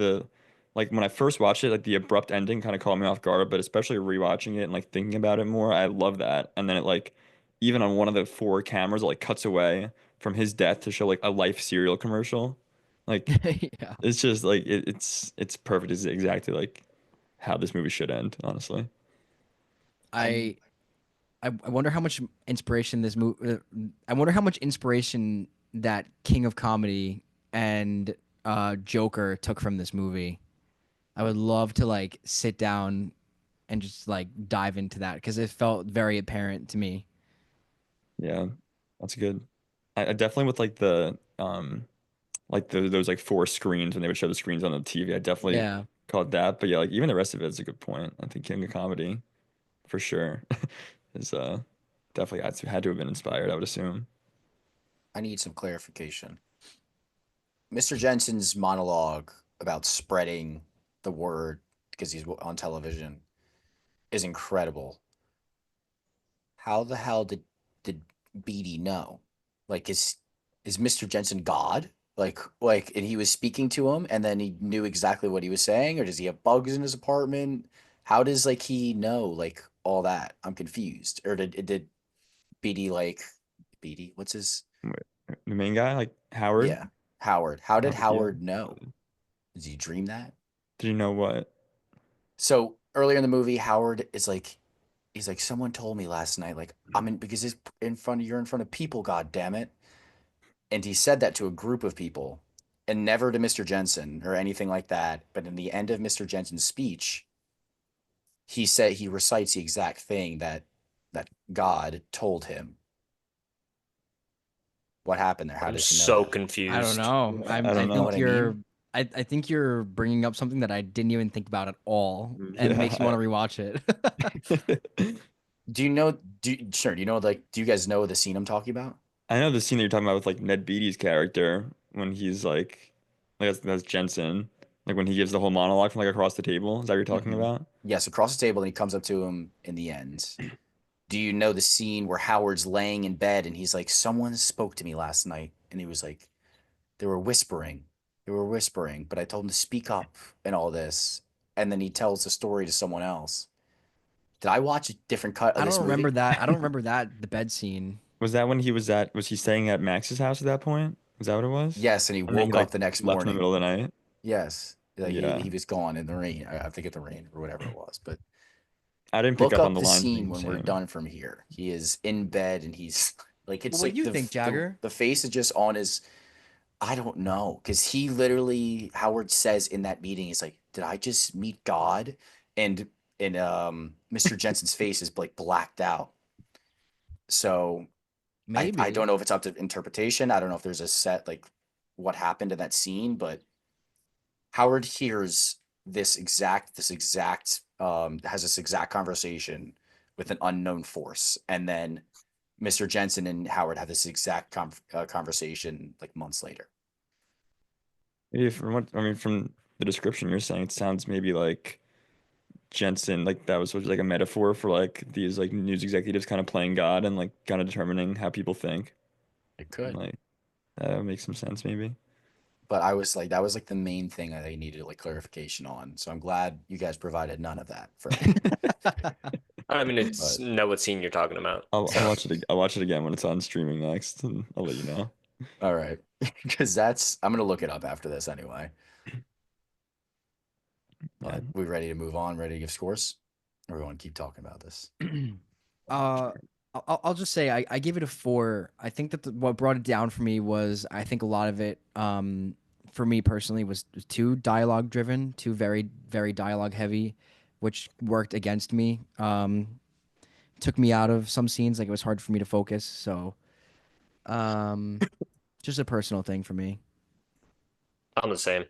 like when I first watched it, like the abrupt ending kind of caught me off guard, but especially rewatching it and like thinking about it more, I love that. And then it like, even on one of the four cameras, it like cuts away from his death to show like a Life cereal commercial. Like Yeah. it's just like it's perfect. It's exactly like how this movie should end, honestly. I'm I I wonder how much inspiration this movie. I wonder how much inspiration that King of Comedy and Joker took from this movie. I would love to like sit down and just like dive into that because it felt very apparent to me. Yeah, that's good. I definitely with like the like those like four screens when they would show the screens on the TV. I definitely Yeah, caught that. But yeah, like even the rest of it is a good point. I think King of Comedy for sure is definitely had to have been inspired, I would assume. I need some clarification. Mr. Jensen's monologue about spreading the word because he's on television is incredible. How the hell did Beatty know? Like, is Mr. Jensen God? And he was speaking to him, and then he knew exactly what he was saying, or does he have bugs in his apartment? How does like he know like all that? I'm confused. Or did BD like BD? What's his? Wait, the main guy, like Howard. Yeah, Howard. How did Yeah. Howard know? Did he dream that? Did you know what? So earlier in the movie, Howard is like, he's like, someone told me last night, like, I'm in because it's in front of you're in front of people, god damn it. And he said that to a group of people and never to Mr. Jensen or anything like that. But in the end of Mr. Jensen's speech, he said he recites the exact thing that God told him. What happened there? How I'm does he know so that? I don't confused. know. Yeah, I I don't You know think what know. I mean? I think you're bringing up something that I didn't even think about at all, and it makes me Yeah. want to rewatch it. Do you know? Sure. Do you know? Like, do you guys know the scene I'm talking about? I know the scene that you're talking about with like Ned Beatty's character when he's like that's Jensen, like when he gives the whole monologue from like across the table. Is that what you're talking Mm-hmm. about? Yes, across the table, and he comes up to him in the end. Do you know the scene where Howard's laying in bed and he's like, "Someone spoke to me last night," and he was like, "They were whispering, they were whispering," but I told him to speak up and all this, and then he tells the story to someone else. Did I watch a different cut of I this don't remember movie? that. I don't remember that the bed scene. Was that when was he staying at Max's house at that point? Is that what it was? Yes, and he And then he woke up like the next left in the morning. middle of the night. Yes, like Yeah. he was gone in the rain. I think in the rain or whatever it was. But I didn't pick look up on up the the lines scene being the when we're same. done from here. He is in bed and he's like, Well, it's what do like you think, Jagger? the face is just on his. I don't know, because he literally Howard says in that meeting, he's like, "Did I just meet God?" And Mr. Jensen's face is like blacked out. So I Maybe. don't know if it's up to interpretation. I don't know if there's a set like what happened in that scene, but Howard hears has this exact conversation with an unknown force, and then Mr. Jensen and Howard have this exact conversation like months later. Maybe from what I mean from the description you're saying, it sounds maybe like Jensen, like that was sort of like a metaphor for like these like news executives kind of playing God and like kind of determining how people think. It And could. like that would make some sense maybe. But I was like, that was like the main thing I needed like clarification on. So I'm glad you guys provided none of that for me. I mean, it's But know what scene you're talking about. I'll So watch it. I'll watch it again when it's on streaming next, and I'll let you know. all right, because I'm gonna look it up after this anyway. Yeah. But we ready to move on? Ready to give scores? Or we want to keep talking about this? uh, I'll just say I give it a 4. I think that what brought it down for me was I think a lot of it, for me personally, was too dialogue driven, too very dialogue heavy, which worked against me. Took me out of some scenes, like it was hard for me to focus. So, um, just a personal thing for me. I'm the same.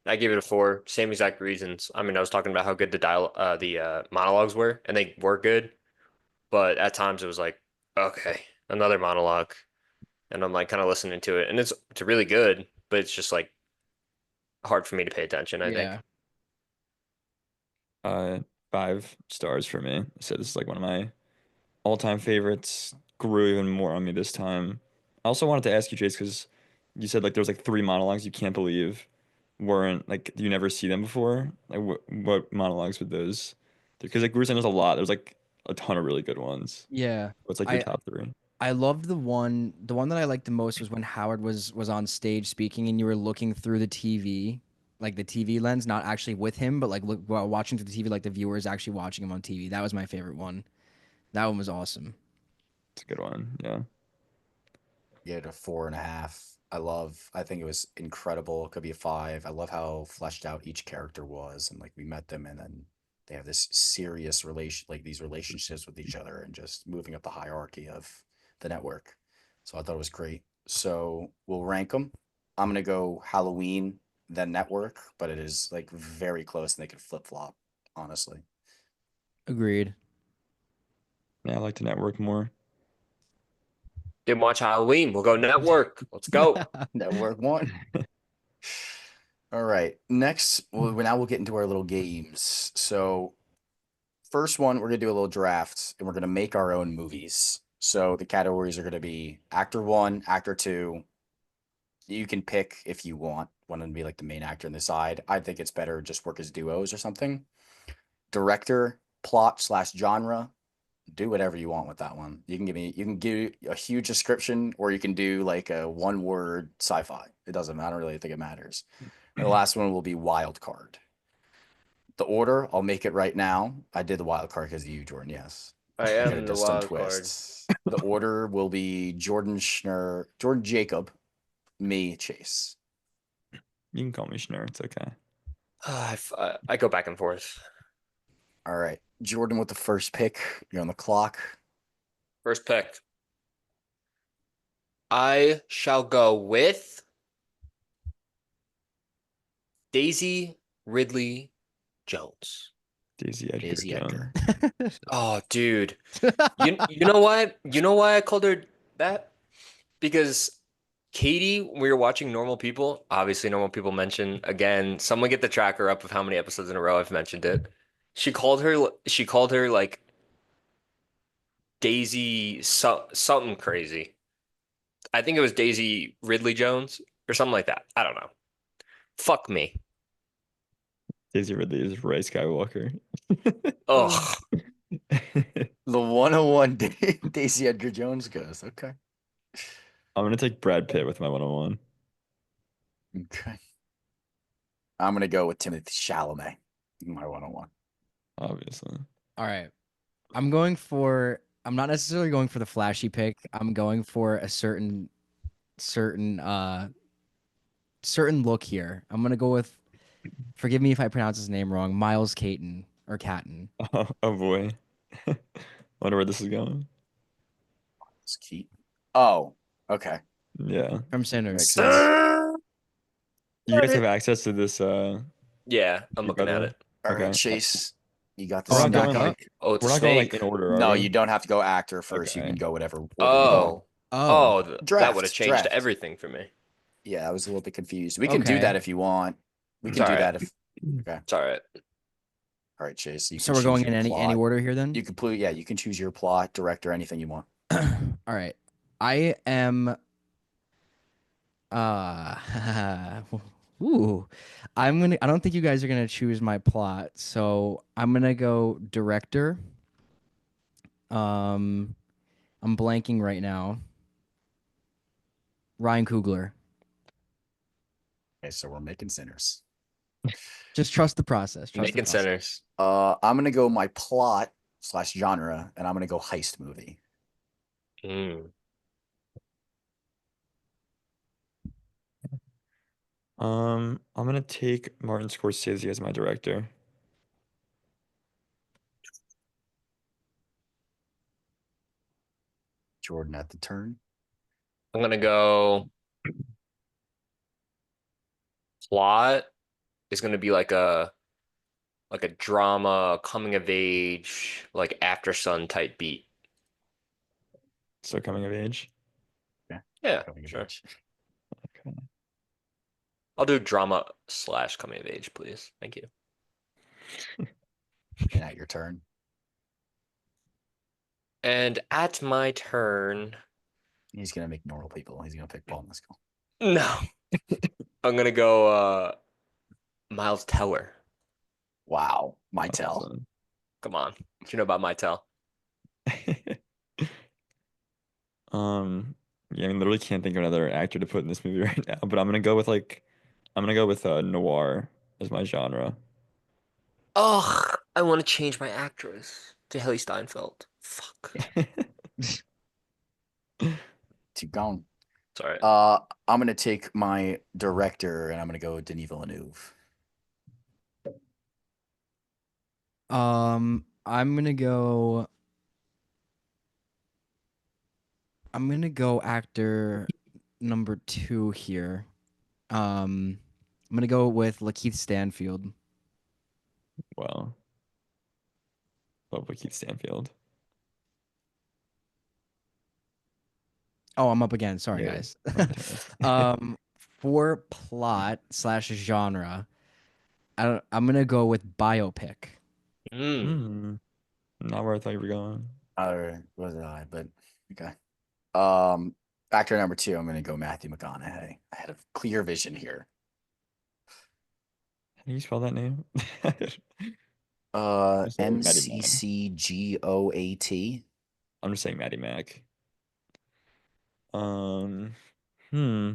I give it a 4. Same exact reasons. I mean, I was talking about how good the monologues were, and they were good, but at times it was like, okay, another monologue, and I'm like kind of listening to it, and it's really good, but it's just like hard for me to pay attention, I think. Yeah, 5 stars for me. So this is like one of my all-time favorites. Grew even more on me this time. I also wanted to ask you, Chase, because you said like there was like 3 monologues you can't believe weren't like you never see them before. Like what monologues would those? Because like Grusin, there's a lot. There's like a ton of really good ones. yeah. What's like your I top 3? I loved the one that I liked the most was when Howard was on stage speaking and you were looking through the TV, like the TV lens, not actually with him, but like while watching through the TV, like the viewer is actually watching him on TV. That was my favorite one. That one was awesome. It's a good one. Yeah. Get a 4.5. I think it was incredible. It could be a 5. I love how fleshed out each character was, and like we met them, and then they have this serious like these relationships with each other, and just moving up the hierarchy of the network. So I thought it was great. So we'll rank them. I'm gonna go Halloween, then network, but it is like very close, and they could flip flop, honestly. Agreed. Yeah, I like to network more. Didn't watch Halloween. We'll go network. Let's go. Network one. All right. Next, now we'll get into our little games. So, first one, we're gonna do a little draft, and we're gonna make our own movies. So the categories are going to be actor 1, actor 2. You can pick if you want one to be like the main actor on the side. I think it's better just work as duos or something. Director, plot/genre. Do whatever you want with that one. You can give a huge description, or you can do like a 1-word sci-fi. It doesn't matter. I don't really think it matters. And the last one will be wild card. The order, I'll make it right now. I did the wild card because of you, Jordan. Yes. I Got a am the distant wild card. twist. The order will be Jordan Jacob, me, Chase. You can call me Schnur. It's okay. I go back and forth. All right. Jordan with the first pick. You're on the clock. First pick. I shall go with Daisy Ridley Jones. Daisy Edgar Daisy Edgar. Jones. Oh, dude. You know why? You know why I called her that? Because Katie, when we were watching Normal People, obviously Normal People mentioned again, someone get the tracker up of how many episodes in a row I've mentioned it. She called her like Daisy something crazy. I think it was Daisy Ridley Jones or something like that. I don't know. Fuck me. Daisy Ridley is Ray Skywalker. Ugh. The 101 Daisy Edgar Jones goes. Okay. I'm gonna take Brad Pitt with my 101. Okay. I'm gonna go with Timothy Chalamet. My 101. Obviously. All right. I'm not necessarily going for the flashy pick. I'm going for a certain look here. I'm gonna go with, forgive me if I pronounce his name wrong, Miles Caton or Catton. Oh boy. Wonder where this is going. It's Keith. Oh, okay. Yeah. From Makes Sinners. sense. You guys have access to this Yeah, I'm Big looking at Brother? it. All right, Okay. Chase. You got the We're Oh, not I'm second back going up. pick. Oh, it's we're a not going like snake. in order, are No, we? you don't have to go actor first. You Okay. can go whatever order you Oh. go. Oh, that would have Draft. changed everything for me. Yeah, I was a little bit confused. We can do Okay. that if you want. We It's can all do right. that if. Okay. It's all right. All right, Chase. You So can we're choose going your in any plot. order here then? You can yeah, you can choose your plot, director, anything you want. All right. I am ooh. I don't think you guys are gonna choose my plot, so I'm gonna go director. I'm blanking right now. Ryan Coogler. Okay, so we're making sinners. Just trust the process. Trust the Making process. centers. I'm gonna go my plot/genre, and I'm gonna go heist movie. Mm. I'm gonna take Martin Scorsese as my director. Jordan at the turn. I'm gonna go plot is gonna be like a drama, coming of age, like After Sun type beat. So coming of age. Yeah, Coming of sure. age. Okay. I'll do drama / coming of age, please. Thank you. And at your turn. And at my turn, He's gonna make normal people. He's gonna pick Paul Mescal. no, I'm gonna go Miles Teller. Wow, my That's tell. awesome. Come on, what you know about my tell? Yeah, I literally can't think of another actor to put in this movie right now, but I'm gonna go with noir as my genre. Ugh, I want to change my actress to Haley Steinfeld. Fuck. Keep going. It's all right. I'm gonna take my director, and I'm gonna go Denis Villeneuve. I'm gonna go. Actor number 2 here. I'm gonna go with Lakeith Stanfield. Well, love Keith Stanfield. Oh, I'm up again. Sorry, Yeah, guys. okay. For plot/genre, I'm gonna go with biopic. Mm. Not where I thought you were going. Or was I? But Okay. Actor number 2, I'm going to go Matthew McConaughey. I had a clear vision here. How do you spell that name? Just say Maddie Mac. MCCGOAT. I'm just saying Maddie Mac. Um, hmm.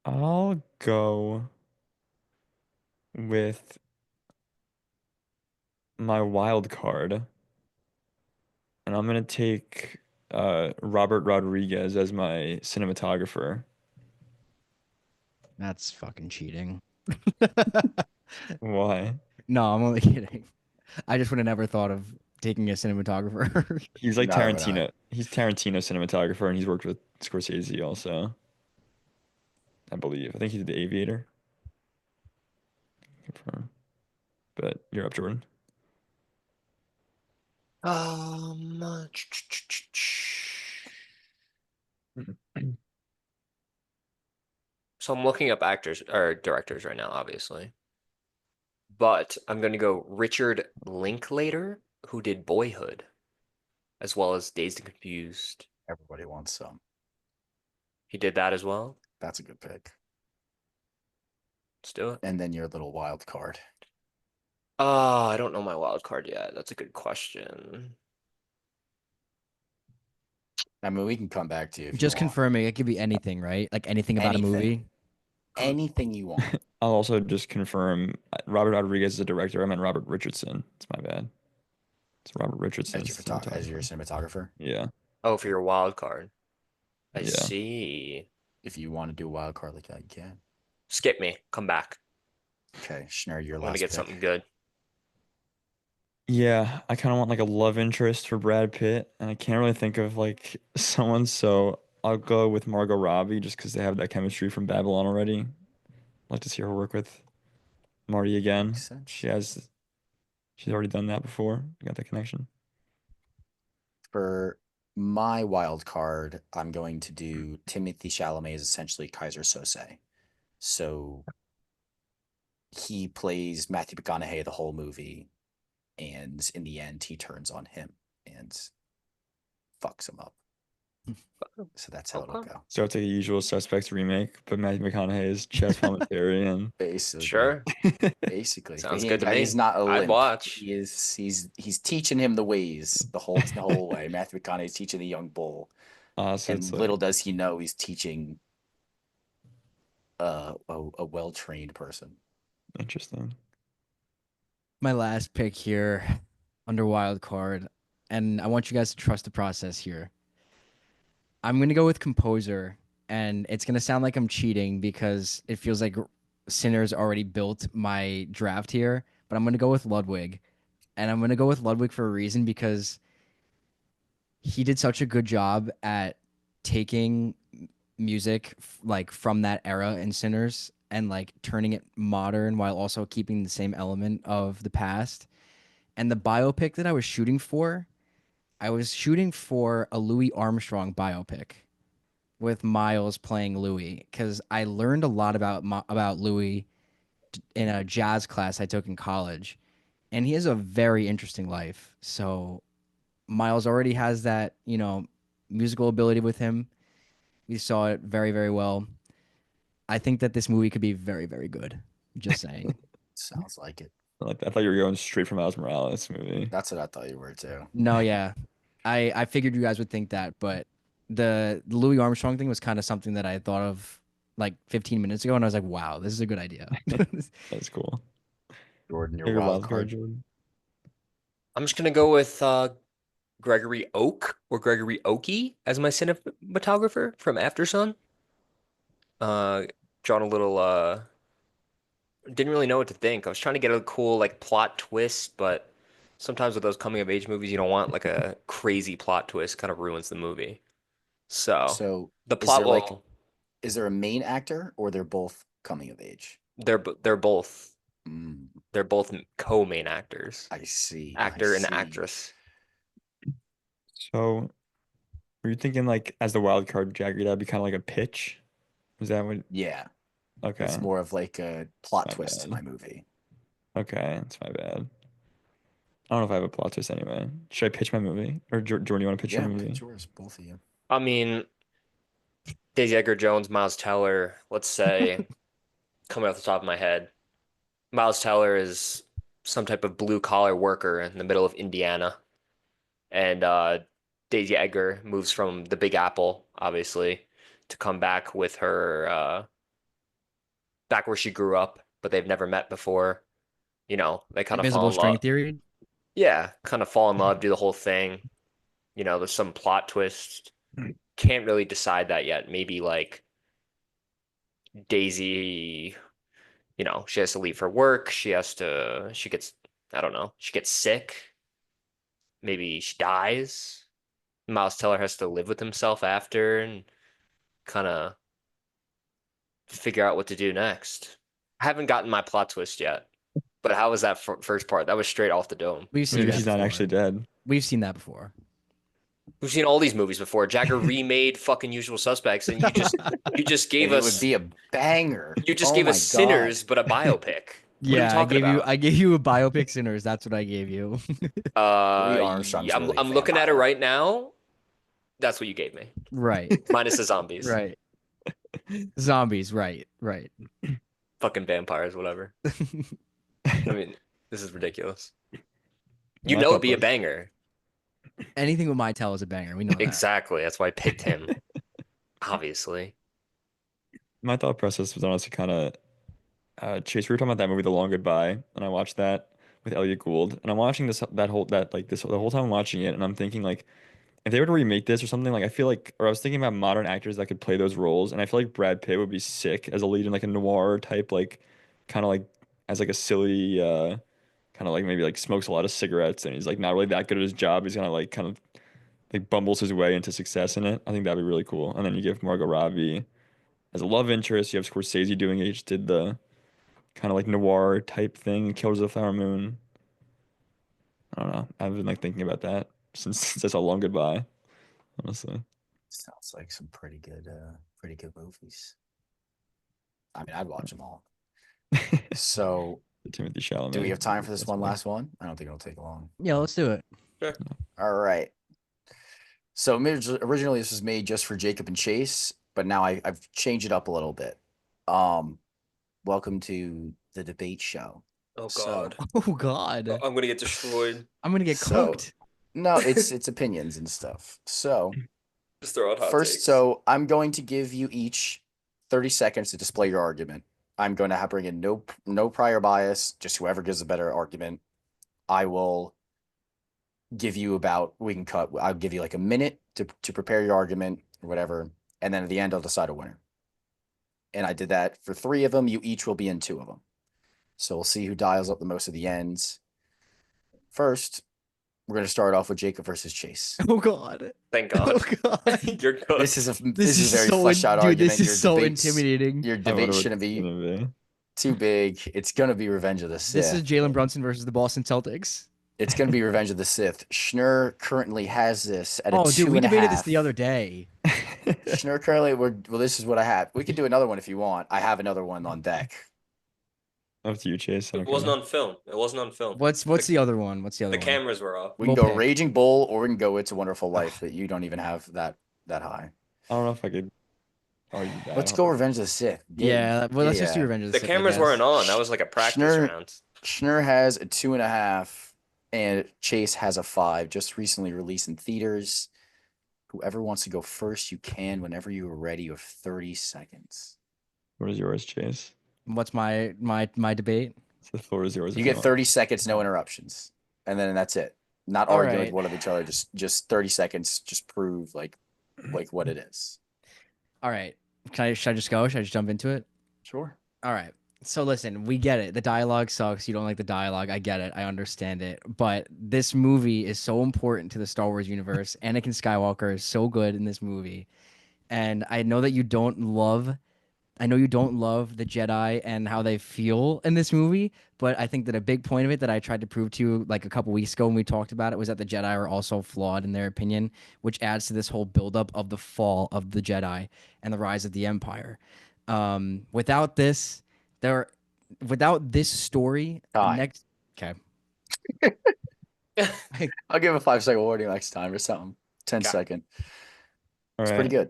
I'll go with my wild card, and I'm gonna take Robert Rodriguez as my cinematographer. That's fucking cheating. Why? No, I'm only kidding. I just would have never thought of taking a cinematographer. He's like Neither would I. Tarantino. He's Tarantino cinematographer, and he's worked with Scorsese also, I believe. I think he did The Aviator. Confirm. But you're up, Jordan. Um, so I'm looking up actors or directors right now, obviously. But I'm gonna go Richard Linklater, who did Boyhood, as well as Dazed and Confused. Everybody wants some. He did that as well. That's a good pick. Let's do it. And then your little wild card. Oh, I don't know my wild card yet. That's a good question. I mean, we can come back to you if you Just want. confirming, it could be anything, right? Like anything about a Anything. movie. Anything you want. I'll also just confirm Robert Rodriguez is a director. I meant Robert Richardson. It's my bad. It's Robert Richardson As is the as your cinematographer. cinematographer. Yeah, Oh, for your wild card. I yeah. see. If you want to do a wild card like that, you can. Skip me. Come back. Okay, Schneider, your I'm gonna last get pick. something good. Yeah, I kind of want like a love interest for Brad Pitt, and I can't really think of like someone, so I'll go with Margot Robbie just because they have that chemistry from Babylon already. I'd like to see her work with Marty again. Makes sense. She's already done that before. Got that connection. For my wild card, I'm going to do Timothy Chalamet is essentially Kaiser Sose. So he plays Matthew McConaughey the whole movie, and in the end, he turns on him and fucks him up. So that's how it'll Okay. go. So it's like a Usual Suspects remake, but Matthew McConaughey is Chess Palminteri and Basically, Sure. basically, but Sounds good to me. he's not a I'd limp. watch. He's teaching him the ways the whole way. Matthew McConaughey's teaching the young bull, so it's and like little does he know he's teaching a well trained person. interesting. My last pick here under wild card, and I want you guys to trust the process here. I'm gonna go with composer, and it's gonna sound like I'm cheating because it feels like Sinners already built my draft here, but I'm gonna go with Ludwig, and I'm gonna go with Ludwig for a reason because he did such a good job at taking music like from that era in Sinners and like turning it modern while also keeping the same element of the past. And the biopic that I was shooting for a Louis Armstrong biopic with Miles playing Louis because I learned a lot about Louis in a jazz class I took in college, and he has a very interesting life. So Miles already has that musical ability with him. We saw it very very well. I think that this movie could be very very good. Just saying. Sounds like it. Like I thought you were going straight from Miles Morales movie. That's what I thought you were too. No, yeah, I figured you guys would think that, but the Louis Armstrong thing was kind of something that I thought of like 15 minutes ago, and I was like, wow, this is a good idea. That's cool. Jordan, your Your wild wild card, card. Jordan. I'm just gonna go with Gregory Oak or Gregory Oakey as my cinematographer from After Sun. Uh, drawn a little didn't really know what to think. I was trying to get a cool like plot twist, but sometimes with those coming of age movies, you don't want like a crazy plot twist, kind of ruins the movie. So So the is plot there like will is there a main actor or they're both coming of age? they're both Mm, they're both co-main actors, I see. I actor and see. actress. So were you thinking like as the wild card Jagger, that'd be kind of like a pitch? Is that what? Yeah, it's Okay, more of like a plot my twist to my bad. movie. Okay, that's my bad. I don't know if I have a plot twist anyway. Should I pitch my movie? Or Jordan, you want to pitch your Yeah, movie? pitch yours, both of you. I mean, Daisy Edgar Jones, Miles Teller, let's say, coming off the top of my head, Miles Teller is some type of blue collar worker in the middle of Indiana. And Daisy Edgar moves from the Big Apple, obviously, to come back with her back where she grew up, but they've never met before. They kind of fall Invisible in string love. theory. Yeah, kind of fall in love, do the whole thing. There's some plot twist. Can't really decide that yet. Maybe like Daisy, she has to leave for work. I don't know, she gets sick. Maybe she dies. Miles Teller has to live with himself after and kind of figure out what to do next. I haven't gotten my plot twist yet, but how was that first part? That was straight off the dome. We've seen Maybe that she's not before. actually dead. We've seen that before. We've seen all these movies before. Jagger remade fucking Usual Suspects, and you just gave And it us would be a banger. you just Oh gave my us Sinners, but a biopic. What are you Yeah, talking about? I gave you a biopic Sinners. That's what I gave you. Armstrong's I'm really a looking at it vampire. right now. That's what you gave me, Right. minus the zombies, Right. Zombies. Right. fucking vampires, whatever. I mean, this is ridiculous. My It'd thought be a process- banger. Anything with my tell is a banger. We know that. Exactly. That's why I picked him. Obviously. My thought process was honestly kind of Chase. We were talking about that movie, The Long Goodbye, and I watched that with Elliot Gould, and I'm watching the whole time I'm watching it, and I'm thinking like, if they were to remake this or something, like I feel like, or I was thinking about modern actors that could play those roles, and I feel like Brad Pitt would be sick as a lead in like a noir type, like kind of like as like a silly, kind of like maybe like smokes a lot of cigarettes, and he's like not really that good at his job. He's gonna like kind of like bumbles his way into success in it. I think that'd be really cool. And then you give Margot Robbie as a love interest. You have Scorsese doing it. He just did the kind of like noir type thing, Killers of the Flower Moon. I don't know. I've been like thinking about that since I saw Long Goodbye, honestly. Sounds like some pretty good movies. I mean, I'd watch them all. So, Timothy Chalamet. do we have time for this That's one fine. last one? I don't think it'll take long. Yeah, let's do it. All right. So originally this was made just for Jacob and Chase, but now I've changed it up a little bit. Welcome to the debate show. Oh So- God. Oh God. I'm gonna get destroyed. I'm gonna get So- cooked. No, it's opinions and stuff. So Just throw out hot first, takes. so I'm going to give you each 30 seconds to display your argument. I'm going to have bring in no prior bias, just whoever gives a better argument. I will give you I'll give you like a minute to prepare your argument or whatever, and then at the end I'll decide a winner. And I did that for 3 of them. You each will be in 2 of them. So we'll see who dials up the most at the ends. First, we're going to start off with Jacob versus Chase. Oh God. Thank Oh God. God. You're good. This is a This is a very so fleshed out dude, argument. this is so intimidating. Your I wonder debate what shouldn't it's be gonna be. too big. It's going to be Revenge of the Sith. This is Jalen Brunson versus the Boston Celtics. It's going to be Revenge of the Sith. Schnur currently has this at a Oh, dude, we 2.5. debated this the other day. Schnur currently, this is what I have. We could do another one if you want. I have another one on deck. Up to you, Chase. I It don't wasn't care. on film. It wasn't on film. What's the other one? What's the other The one? cameras were off. We can We'll go pick. Raging Bull, or we can go It's a Wonderful Life, but you don't even have that high. I don't know if I could argue that. Let's I go don't- Revenge of the Sith. Yeah, well, let's just do yeah. Revenge of The the Sith, I cameras guess. weren't on. That was like a practice Schnur- round. Schnur has a 2.5, and Chase has a 5. Just recently released in theaters. Whoever wants to go first, you can. Whenever you are ready, you have 30 seconds. What is yours, Chase? What's my debate? The floor is yours. You if get want. 30 seconds, no interruptions, and then that's it. Not All arguing right. with one of each other. Just 30 seconds. Just prove like what it is. All right. Should I just go? Should I just jump into it? Sure. All right. So listen, we get it. The dialogue sucks. You don't like the dialogue. I get it. I understand it. But this movie is so important to the Star Wars universe. Anakin Skywalker is so good in this movie. And I know that you don't love the Jedi and how they feel in this movie, but I think that a big point of it that I tried to prove to you like a couple weeks ago when we talked about it was that the Jedi are also flawed in their opinion, which adds to this whole buildup of the fall of the Jedi and the rise of the Empire. Without this story, Time. next. Okay. I'll give a 5-second warning next time or something. 10 Okay. second. All It's pretty right. good.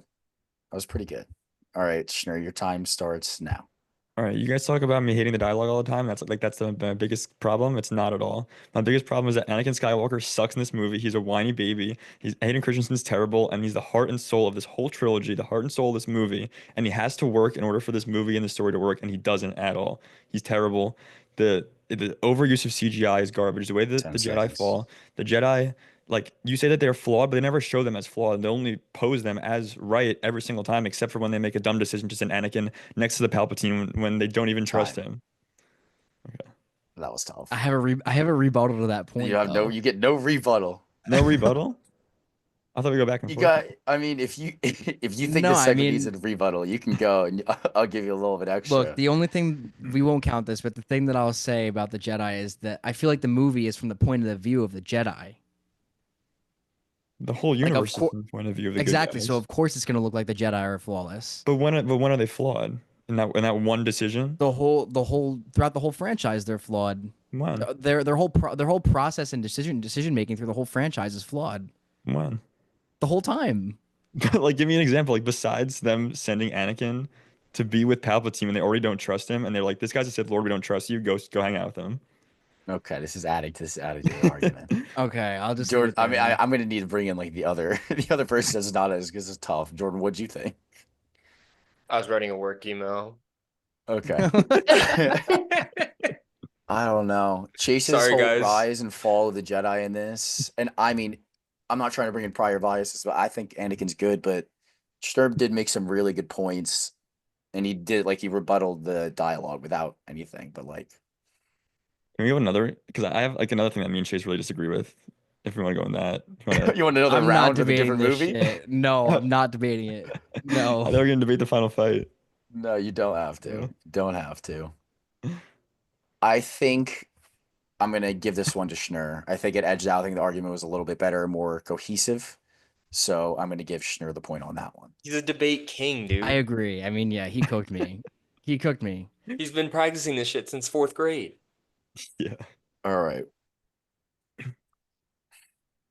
That was pretty good. All right, Schnur, your time starts now. All right, you guys talk about me hating the dialogue all the time. That's my biggest problem. It's not at all. My biggest problem is that Anakin Skywalker sucks in this movie. He's a whiny baby. Hayden Christensen's terrible, and he's the heart and soul of this whole trilogy, the heart and soul of this movie. And he has to work in order for this movie and the story to work, and he doesn't at all. He's terrible. The overuse of CGI is garbage. The way that 10 the Jedi seconds. fall, the Jedi. Like you say that they're flawed, but they never show them as flawed. They only pose them as right every single time, except for when they make a dumb decision to send Anakin next to the Palpatine when they don't even trust Time. him. Okay. That was tough. I have a rebuttal to that point. You get no rebuttal. No rebuttal? I thought we go back and You forth. got. I mean, if you think No, this I segment needs a mean- rebuttal, you can go, and I'll give you a little bit extra. Look, the only thing we won't count this, but the thing that I'll say about the Jedi is that I feel like the movie is from the point of the view of the Jedi. The whole of universe is cour- from the point of view of the good Exactly. guys. So of course it's gonna look like the Jedi are flawless. But when are they flawed? In that one decision? The whole throughout the whole franchise, they're flawed. When? Their whole process and decision making through the whole franchise is flawed. When? The whole time. Like, give me an example. Like, besides them sending Anakin to be with Palpatine and they already don't trust him, and they're like, "This guy's a Sith Lord. We don't trust you. Go hang out with him." Okay, this is adding to the argument. Okay, I'll just. leave Jordan, it I mean, there. I'm gonna need to bring in like the other the other person that's not as because it's tough. Jordan, what'd you think? I was writing a work email. Okay, I don't know. Chase's Sorry, whole guys. rise and fall of the Jedi in this, and I mean, I'm not trying to bring in prior biases, but I think Anakin's good. But Sturb did make some really good points, and he rebutted the dialogue without anything. But like, Can we have another? Because I have like another thing that me and Chase really disagree with. If we want to go in that, if you wanna- you want another I'm not round with a debating different this movie? shit. No, I'm not debating it. I No. thought we were gonna debate the final fight. No, you don't have to. Yeah. Don't have to. I think I'm gonna give this one to Schnur. I think it edged out. I think the argument was a little bit better, more cohesive. So I'm gonna give Schnur the point on that one. He's a debate king, dude. I agree. I mean, yeah, he cooked me. He cooked me. He's been practicing this shit since 4th grade. Yeah. All right.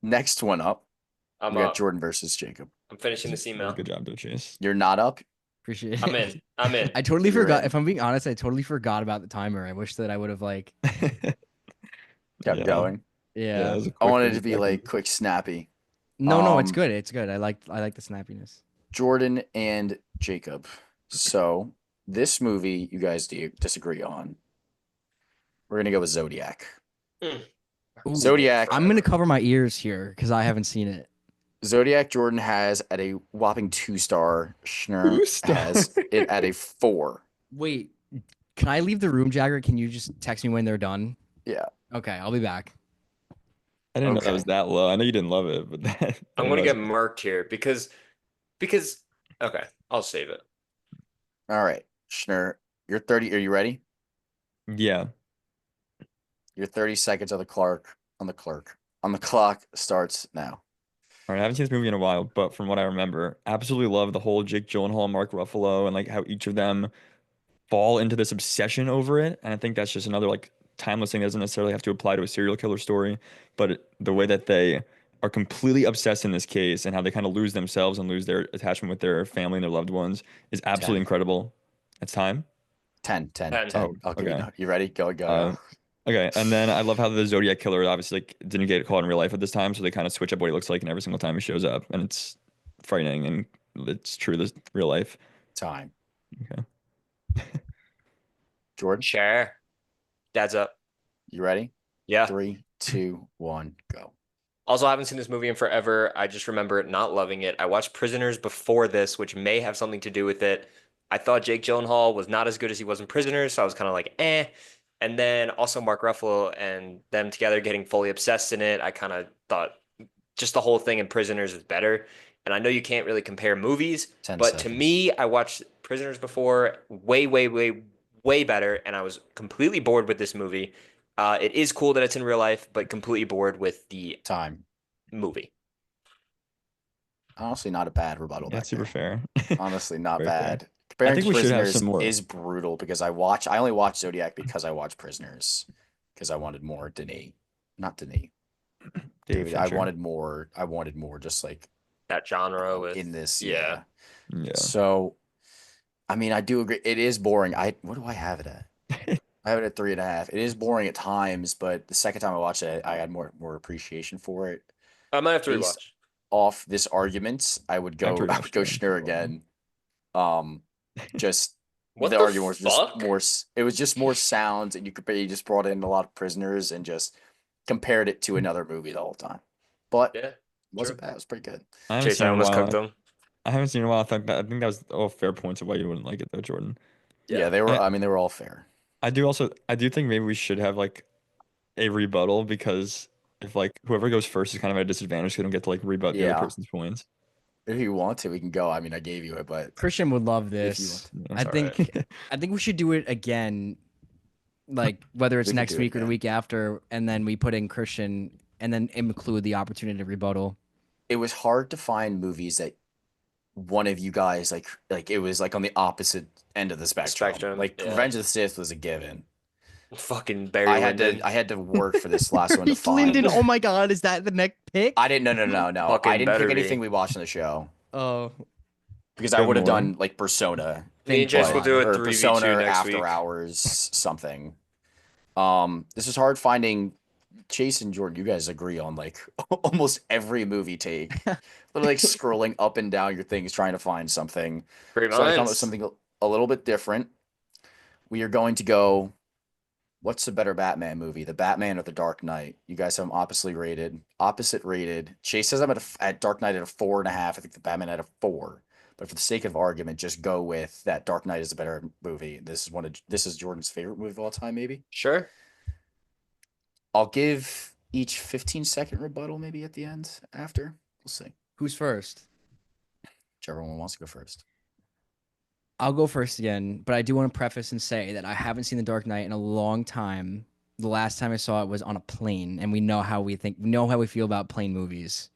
Next one up, I'm we got up. Jordan versus Jacob. I'm finishing this email. Good job, though, Chase. You're not up. Appreciate it. I'm in. I'm in. I totally You're forgot. in. If I'm being honest, I totally forgot about the timer. I wish that I would have like. Kept Yeah. going. Yeah. that was a I quick wanted it 30 to be seconds. like quick, snappy. No, it's Um, good. It's good. I like the snappiness. Jordan and Jacob. So this movie, you guys disagree on. We're gonna go with Zodiac. Ooh, Zodiac. I'm gonna cover my ears here because I haven't seen it. Zodiac Jordan has at a whopping 2-star. Schnur 2 has it at a 4. Wait, can I leave the room, Jagger? Can you just text me when they're done? Yeah. Okay, I'll be back. I didn't know that Okay. was that low. I know you didn't love it, but that. I'm gonna get marked here because okay, I'll save it. All right. Schnur, you're 30. Are you ready? Yeah. Your 30 seconds on the clock starts now. All right, I haven't seen this movie in a while, but from what I remember, absolutely love the whole Jake Gyllenhaal, Mark Ruffalo, and like how each of them fall into this obsession over it. And I think that's just another like timeless thing that doesn't necessarily have to apply to a serial killer story, but the way that they are completely obsessed in this case and how they kind of lose themselves and lose their attachment with their family and their loved ones is absolutely 10. incredible. It's time. 10. 10. 10. 10. Oh, I'll give you okay. no. You ready? Go. Okay, and then I love how the Zodiac killer obviously like didn't get caught in real life at this time, so they kind of switch up what he looks like in every single time he shows up, and it's frightening and it's true to real life. Time. Okay. Jordan, Sure. Dad's up. you ready? Yeah. 3, 2, 1, go. Also, I haven't seen this movie in forever. I just remember it not loving it. I watched Prisoners before this, which may have something to do with it. I thought Jake Gyllenhaal was not as good as he was in Prisoners, so I was kind of like, eh. And then also Mark Ruffalo and them together getting fully obsessed in it. I kind of thought just the whole thing in Prisoners is better. And I know you can't really compare movies, 10 but to seconds. me, I watched Prisoners before, way, way, way, way better, and I was completely bored with this movie. It is cool that it's in real life, but completely bored with the Time. movie. Honestly, not a bad rebuttal. Yeah, back super there. fair. Honestly, not Very fair. bad. Comparing think to we should have Prisoners some more. is brutal because I only watched Zodiac because I watched Prisoners because I wanted more Denis. Not Denis. David, I Fincher. wanted more. I wanted more, just like That genre with in this. yeah. Yeah. So, I mean, I do agree. It is boring. What do I have it at? I have it at 3.5. It is boring at times, but the second time I watched it, I had more appreciation for it. I might have to Based rewatch. off this argument, I would I have to go. I would rewatch go it Schnur again. again. Just What the the argument was just fuck? more. It was just more sounds, and you just brought in a lot of prisoners and just compared it to another movie the whole time. But Yeah, it wasn't true. bad. It was pretty good. I haven't Chase, seen I it in a almost cooked while. them. I haven't seen it in a while. I think that was all fair points of why you wouldn't like it though, Jordan. Yeah, they were. I, I mean, they were all fair. I do think maybe we should have like a rebuttal because if like whoever goes first is kind of at a disadvantage, because they don't get to like rebut the other Yeah. person's points. If you want to, we can go. I mean, I gave you it, but Christian would love if you want this. to, Yeah. I it's all think right. I think we should do it again, like whether it's We can next do it week or the again. week after, and then we put in Christian and then include the opportunity to rebuttal. It was hard to find movies that one of you guys like it was like on the opposite end of the spectrum. Like yeah. Revenge of the Sith was a given. Fucking Barry Lyndon. I had to work for this last one to find. Lyndon, oh my God, is that the next pick? I didn't. No. Fucking I didn't better pick be. anything we watched on the show Oh, because I Have would have more? done like Persona, Me and thank Jace will God. do a or 3v2 Persona next After week. Hours something. This is hard finding. Chase and Jordan, you guys agree on like almost every movie take. Literally like scrolling up and down your things trying to find something. Great So I come up with minds. something a little bit different. We are going to go. What's the better Batman movie, the Batman or the Dark Knight? You guys have them oppositely rated. Opposite rated. Chase says I'm at Dark Knight at a 4.5. I think the Batman at a 4. But for the sake of argument, just go with that Dark Knight is a better movie. This is Jordan's favorite movie of all time, maybe. Sure. I'll give each 15-second rebuttal maybe at the end after. We'll see. Who's first? Whichever one wants to go first. I'll go first again, but I do want to preface and say that I haven't seen The Dark Knight in a long time. The last time I saw it was on a plane, and we know how we feel about plane movies.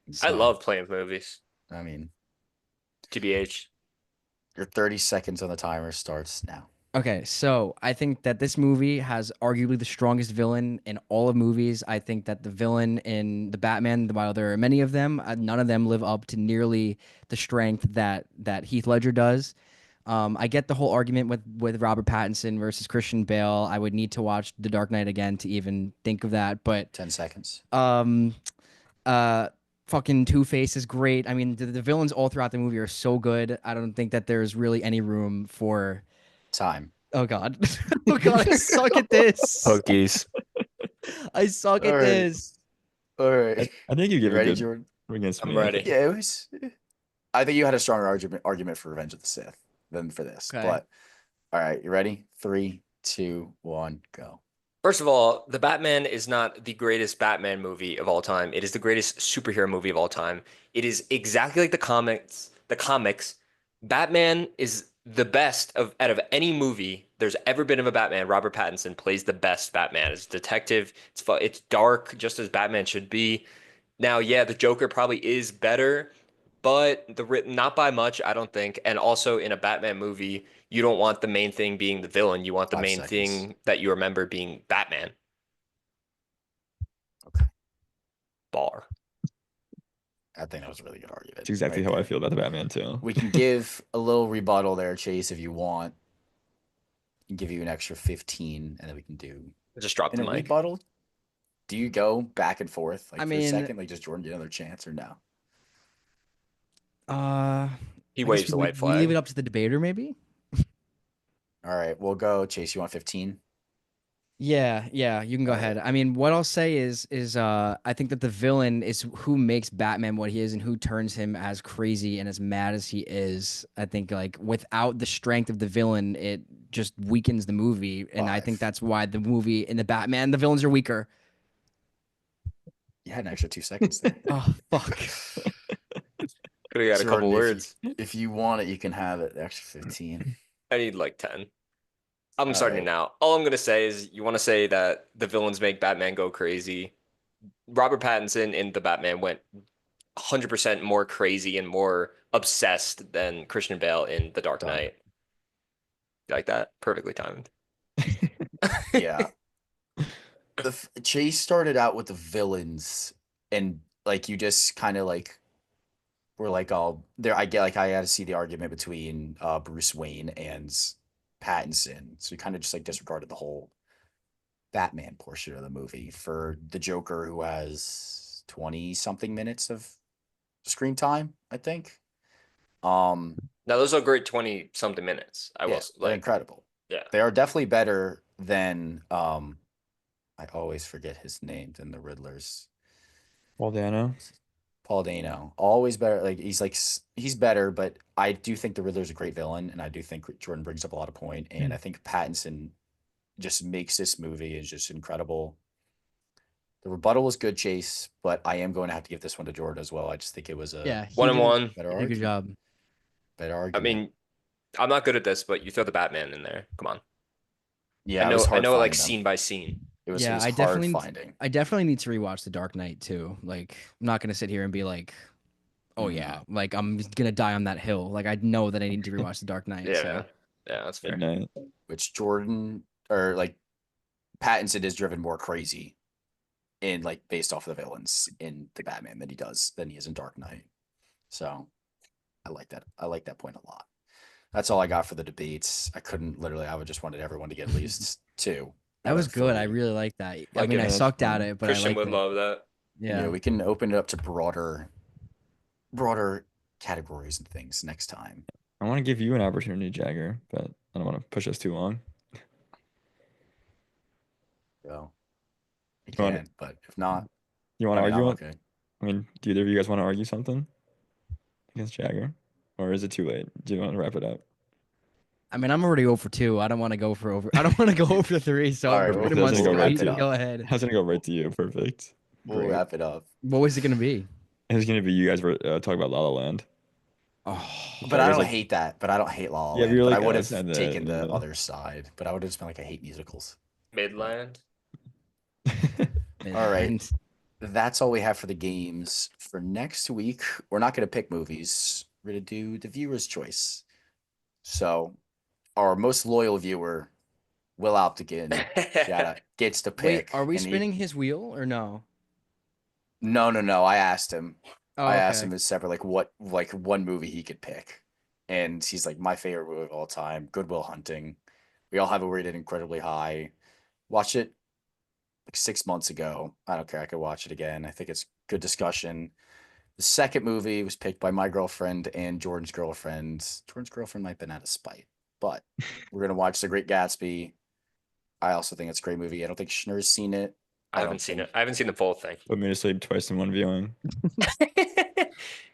I So, love playing movies. I mean, TBH. your 30 seconds on the timer starts now. Okay, so I think that this movie has arguably the strongest villain in all of movies. I think that the villain in the Batman, while there are many of them, none of them live up to nearly the strength that Heath Ledger does. I get the whole argument with Robert Pattinson versus Christian Bale. I would need to watch The Dark Knight again to even think of that, but 10 seconds. fucking Two-Face is great. I mean, the villains all throughout the movie are so good. I don't think that there's really any room for. Time. Oh God. Oh God, I suck at this. Hookies. I suck at All right. this. All right. I think you You give a ready, good Jordan? against I'm me. ready. Yeah, it was. I think you had a stronger argument for Revenge of the Sith than for this. Okay. But all right, you ready? 3, 2, 1, go. First of all, The Batman is not the greatest Batman movie of all time. It is the greatest superhero movie of all time. It is exactly like the comics. The comics. Batman is the best out of any movie there's ever been of a Batman. Robert Pattinson plays the best Batman as a detective. It's dark, just as Batman should be. Now, yeah, the Joker probably is better, but not by much, I don't think. And also in a Batman movie, you don't want the main thing being the villain. You want the 5 main seconds. thing that you remember being Batman. Okay. Bar. I think that was a really good argument. That's exactly right how I there. feel about the Batman too. We can give a little rebuttal there, Chase, if you want. Give you an extra 15, and then we can do Just drop in the a mic. rebuttal. Do you go back and forth like I for mean- a second, like just Jordan get another chance or no? He I guess waves the white we leave flag. it up to the debater, maybe. All right, we'll go. Chase, you want 15? Yeah, you can go All right. ahead. I mean, what I'll say is I think that the villain is who makes Batman what he is and who turns him as crazy and as mad as he is. I think like without the strength of the villain, it just weakens the movie, and I think 5. that's why the movie in the Batman the villains are weaker. You had an extra 2 seconds there. Oh fuck. Could have got a couple Jordan, words. If you want it, you can have it. Extra 15. I need like 10. I'm All starting right. now. All I'm going to say is you want to say that the villains make Batman go crazy. Robert Pattinson in The Batman went 100% more crazy and more obsessed than Christian Bale in The Dark Done. Knight. You like that? Perfectly timed. Yeah. Chase started out with the villains, and like you just kind of like were like, oh, there. I got to see the argument between Bruce Wayne and Pattinson, so you kind of just like disregarded the whole Batman portion of the movie for the Joker, who has 20 something minutes of screen time, I think. Now those are great 20 something minutes. I Yeah, was they're like, incredible. yeah. They are definitely better than I always forget his name, than the Riddler's. Paul Dano. Paul Dano. Always better. Like he's better, but I do think the Riddler's a great villain, and I do think Jordan brings up a lot of point, and I think Pattinson just makes this movie is just incredible. The rebuttal was good, Chase, but I am going to have to give this one to Jordan as well. I just think it was a Yeah, he 1-1. better did a good argument. job. Better I argument. mean, I'm not good at this, but you throw the Batman in there. Come on. yeah, I it was know hard it like finding them. scene by scene. It was Yeah, I hard definitely finding. I definitely need to rewatch The Dark Knight too. Like, I'm not gonna sit here and be like, oh yeah, like I'm gonna die on that hill. Like I know that I need to rewatch The Dark Knight. Yeah. So Yeah, that's fair. Midnight. Which Jordan or like Pattinson is driven more crazy in like based off of the villains in the Batman than he is in Dark Knight. So I like that. I like that point a lot. That's all I got for the debates. I would just wanted everyone to get at least two. that out was of good. I three. really like that. I Like mean, it. I Yeah, sucked that's at fun. it, but Christian I liked would it. love that. Yeah. We can open it up to broader categories and things next time. I want to give you an opportunity, Jagger, but I don't want to push us too long. So I You want- can, but if not, You want to argue? I'm on- okay. I mean, do either of you guys want to argue something against Jagger, or is it too late? Do you want to wrap it up? I mean, I'm already 0 for 2. I don't want to go for over. I don't want to go over 3. So All right, if well, anybody we'll wants to wrap go, it you can up. go ahead. I was gonna go right to you. Perfect. We'll Great. wrap it up. What was it gonna be? It was gonna be you guys were talking about La La Land. Oh, But I Jagger's don't like- hate that. But I don't hate La La Yeah, Land. but you're But I like would outside have that, taken the yeah. other side. But I would have just been like, I hate musicals. Midland. All right. and That's all we have for the games. For next week, we're not going to pick movies. We're going to do the viewer's choice. So, our most loyal viewer, Will Optigan, shout out, gets to pick. Wait, are we and spinning his wheel or no? No. I asked him. Oh, I asked okay. him as separate, like one movie he could pick, and he's like, my favorite movie of all time, Good Will Hunting. We all have it rated incredibly high. Watched it like 6 months ago. I don't care. I could watch it again. I think it's good discussion. The second movie was picked by my girlfriend and Jordan's girlfriend. Jordan's girlfriend might have been out of spite, but we're gonna watch The Great Gatsby. I also think it's a great movie. I don't think Schnur's seen it. I haven't seen it. I haven't seen the full thing. Put me to sleep twice in one viewing.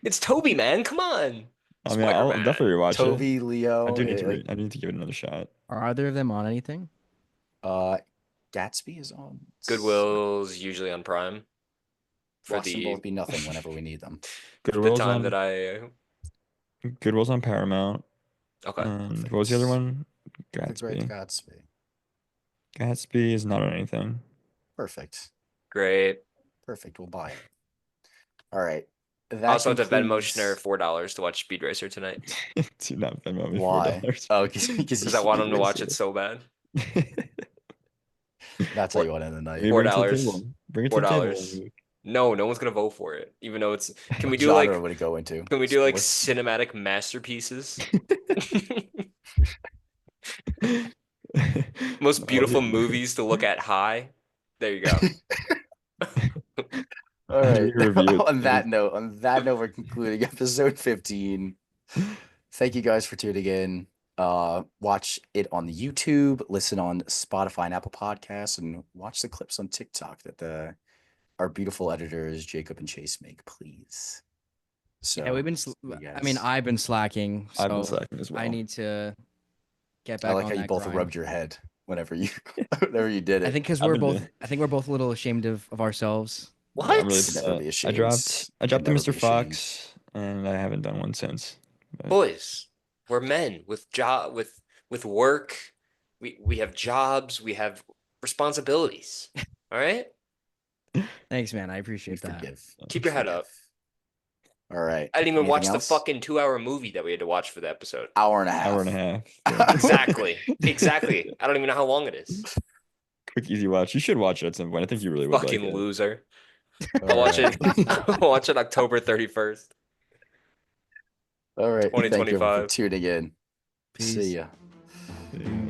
It's Toby, man. Come on. I mean, I'll Spider-Man. definitely rewatch it. Toby, Leo. I do need to. like, I need to give it another shot. Are either of them on anything? Gatsby is on. Goodwill's usually on Prime. For Watch them the both be nothing whenever we need them. Goodwill's time on. that I Goodwill's on Paramount. okay. And what was the other one? The Great Gatsby. Gatsby. Gatsby is not on anything. Perfect. Great. We'll buy it. All right. That Also, to Venmo concludes- Schnur $4 to watch Speed Racer tonight Do not Venmo me Why? $4. Oh, because because I want him to watch it so bad. That's how you want to end the night. Maybe bring it to the $4. table. Bring it to the table. $4. No one's gonna vote for it. Even though it's. Can we What do genre like? would it go into? Can we do like Sports? cinematic masterpieces? Most beautiful movies to look at high. There you go. All right. Review. on that note, we're concluding episode 15. Thank you guys for tuning in. Watch it on the YouTube, listen on Spotify and Apple Podcasts, and watch the clips on TikTok that our beautiful editors Jacob and Chase make, please. So Yeah, we've been. see you I mean, guys. I've been slacking. So I've been slacking as well. I need to get I back like on how you that both grind. rubbed your head whenever you did it. I think because I've we're been both. doing- I think we're both a little ashamed of ourselves. What? I'm really Never be upset. I ashamed. dropped the Never be Mr. ashamed. Fox, and I haven't done one since. But Boys, we're men with with work. We have jobs. We have responsibilities. All right. Thanks, man. I We appreciate that. forgive. Keep your head up. All right. I didn't even watch Anything the else? fucking 2-hour movie that we had to watch for the episode. hour and a half. hour and a half. Exactly. Exactly. I don't even know how long it is. Quick, easy watch. You should watch it at some point. I think you really would like Fucking it. loser. All I'll watch right. it. I'll watch it October 31st, All right. Thank you everyone for 2025. tuning in. Peace. See ya. Yeah.